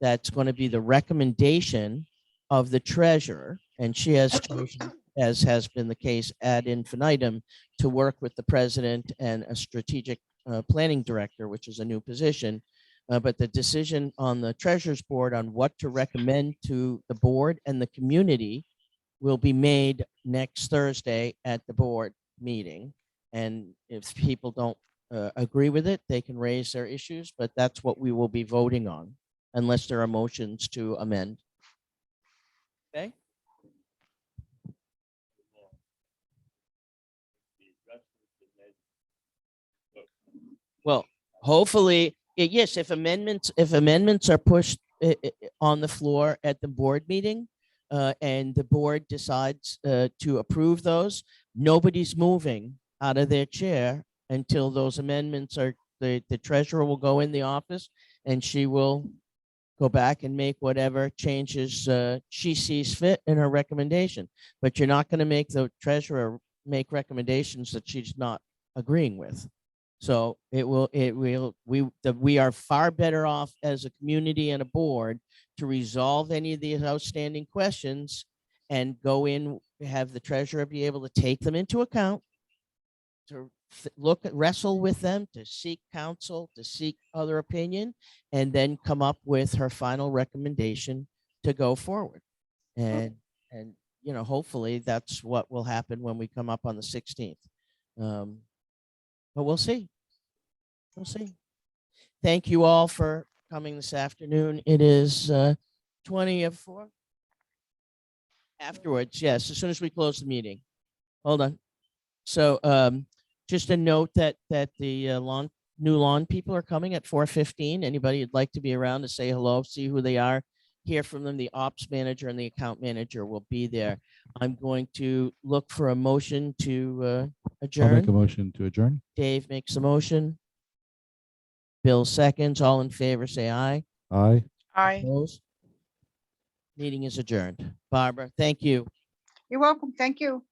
That's gonna be the recommendation of the treasurer, and she has chosen, as has been the case ad infinitum, to work with the president and a strategic planning director, which is a new position. But the decision on the treasurer's board on what to recommend to the board and the community will be made next Thursday at the board meeting. And if people don't agree with it, they can raise their issues, but that's what we will be voting on unless there are motions to amend. Okay? Well, hopefully, yes, if amendments are pushed on the floor at the board meeting, and the board decides to approve those, nobody's moving out of their chair until those amendments are, the treasurer will go in the office and she will go back and make whatever changes she sees fit in her recommendation. But you're not going to make the treasurer make recommendations that she's not agreeing with. So we are far better off as a community and a board to resolve any of these outstanding questions and go in, have the treasurer be able to take them into account, to wrestle with them, to seek counsel, to seek other opinion, and then come up with her final recommendation to go forward. And hopefully that's what will happen when we come up on the 16th. But we'll see. We'll see. Thank you all for coming this afternoon. It is 20 of 4. Afterwards, yes, as soon as we close the meeting. Hold on. So just a note that the new lawn people are coming at 4:15. Anybody who'd like to be around to say hello, see who they are, hear from them. The ops manager and the account manager will be there. I'm going to look for a motion to I'll adjourn. make a motion to adjourn. Dave makes a motion. Bill seconds. All in favor, say aye. Aye. Opposed? Meeting is adjourned. Barbara, thank you. You're welcome. Thank you.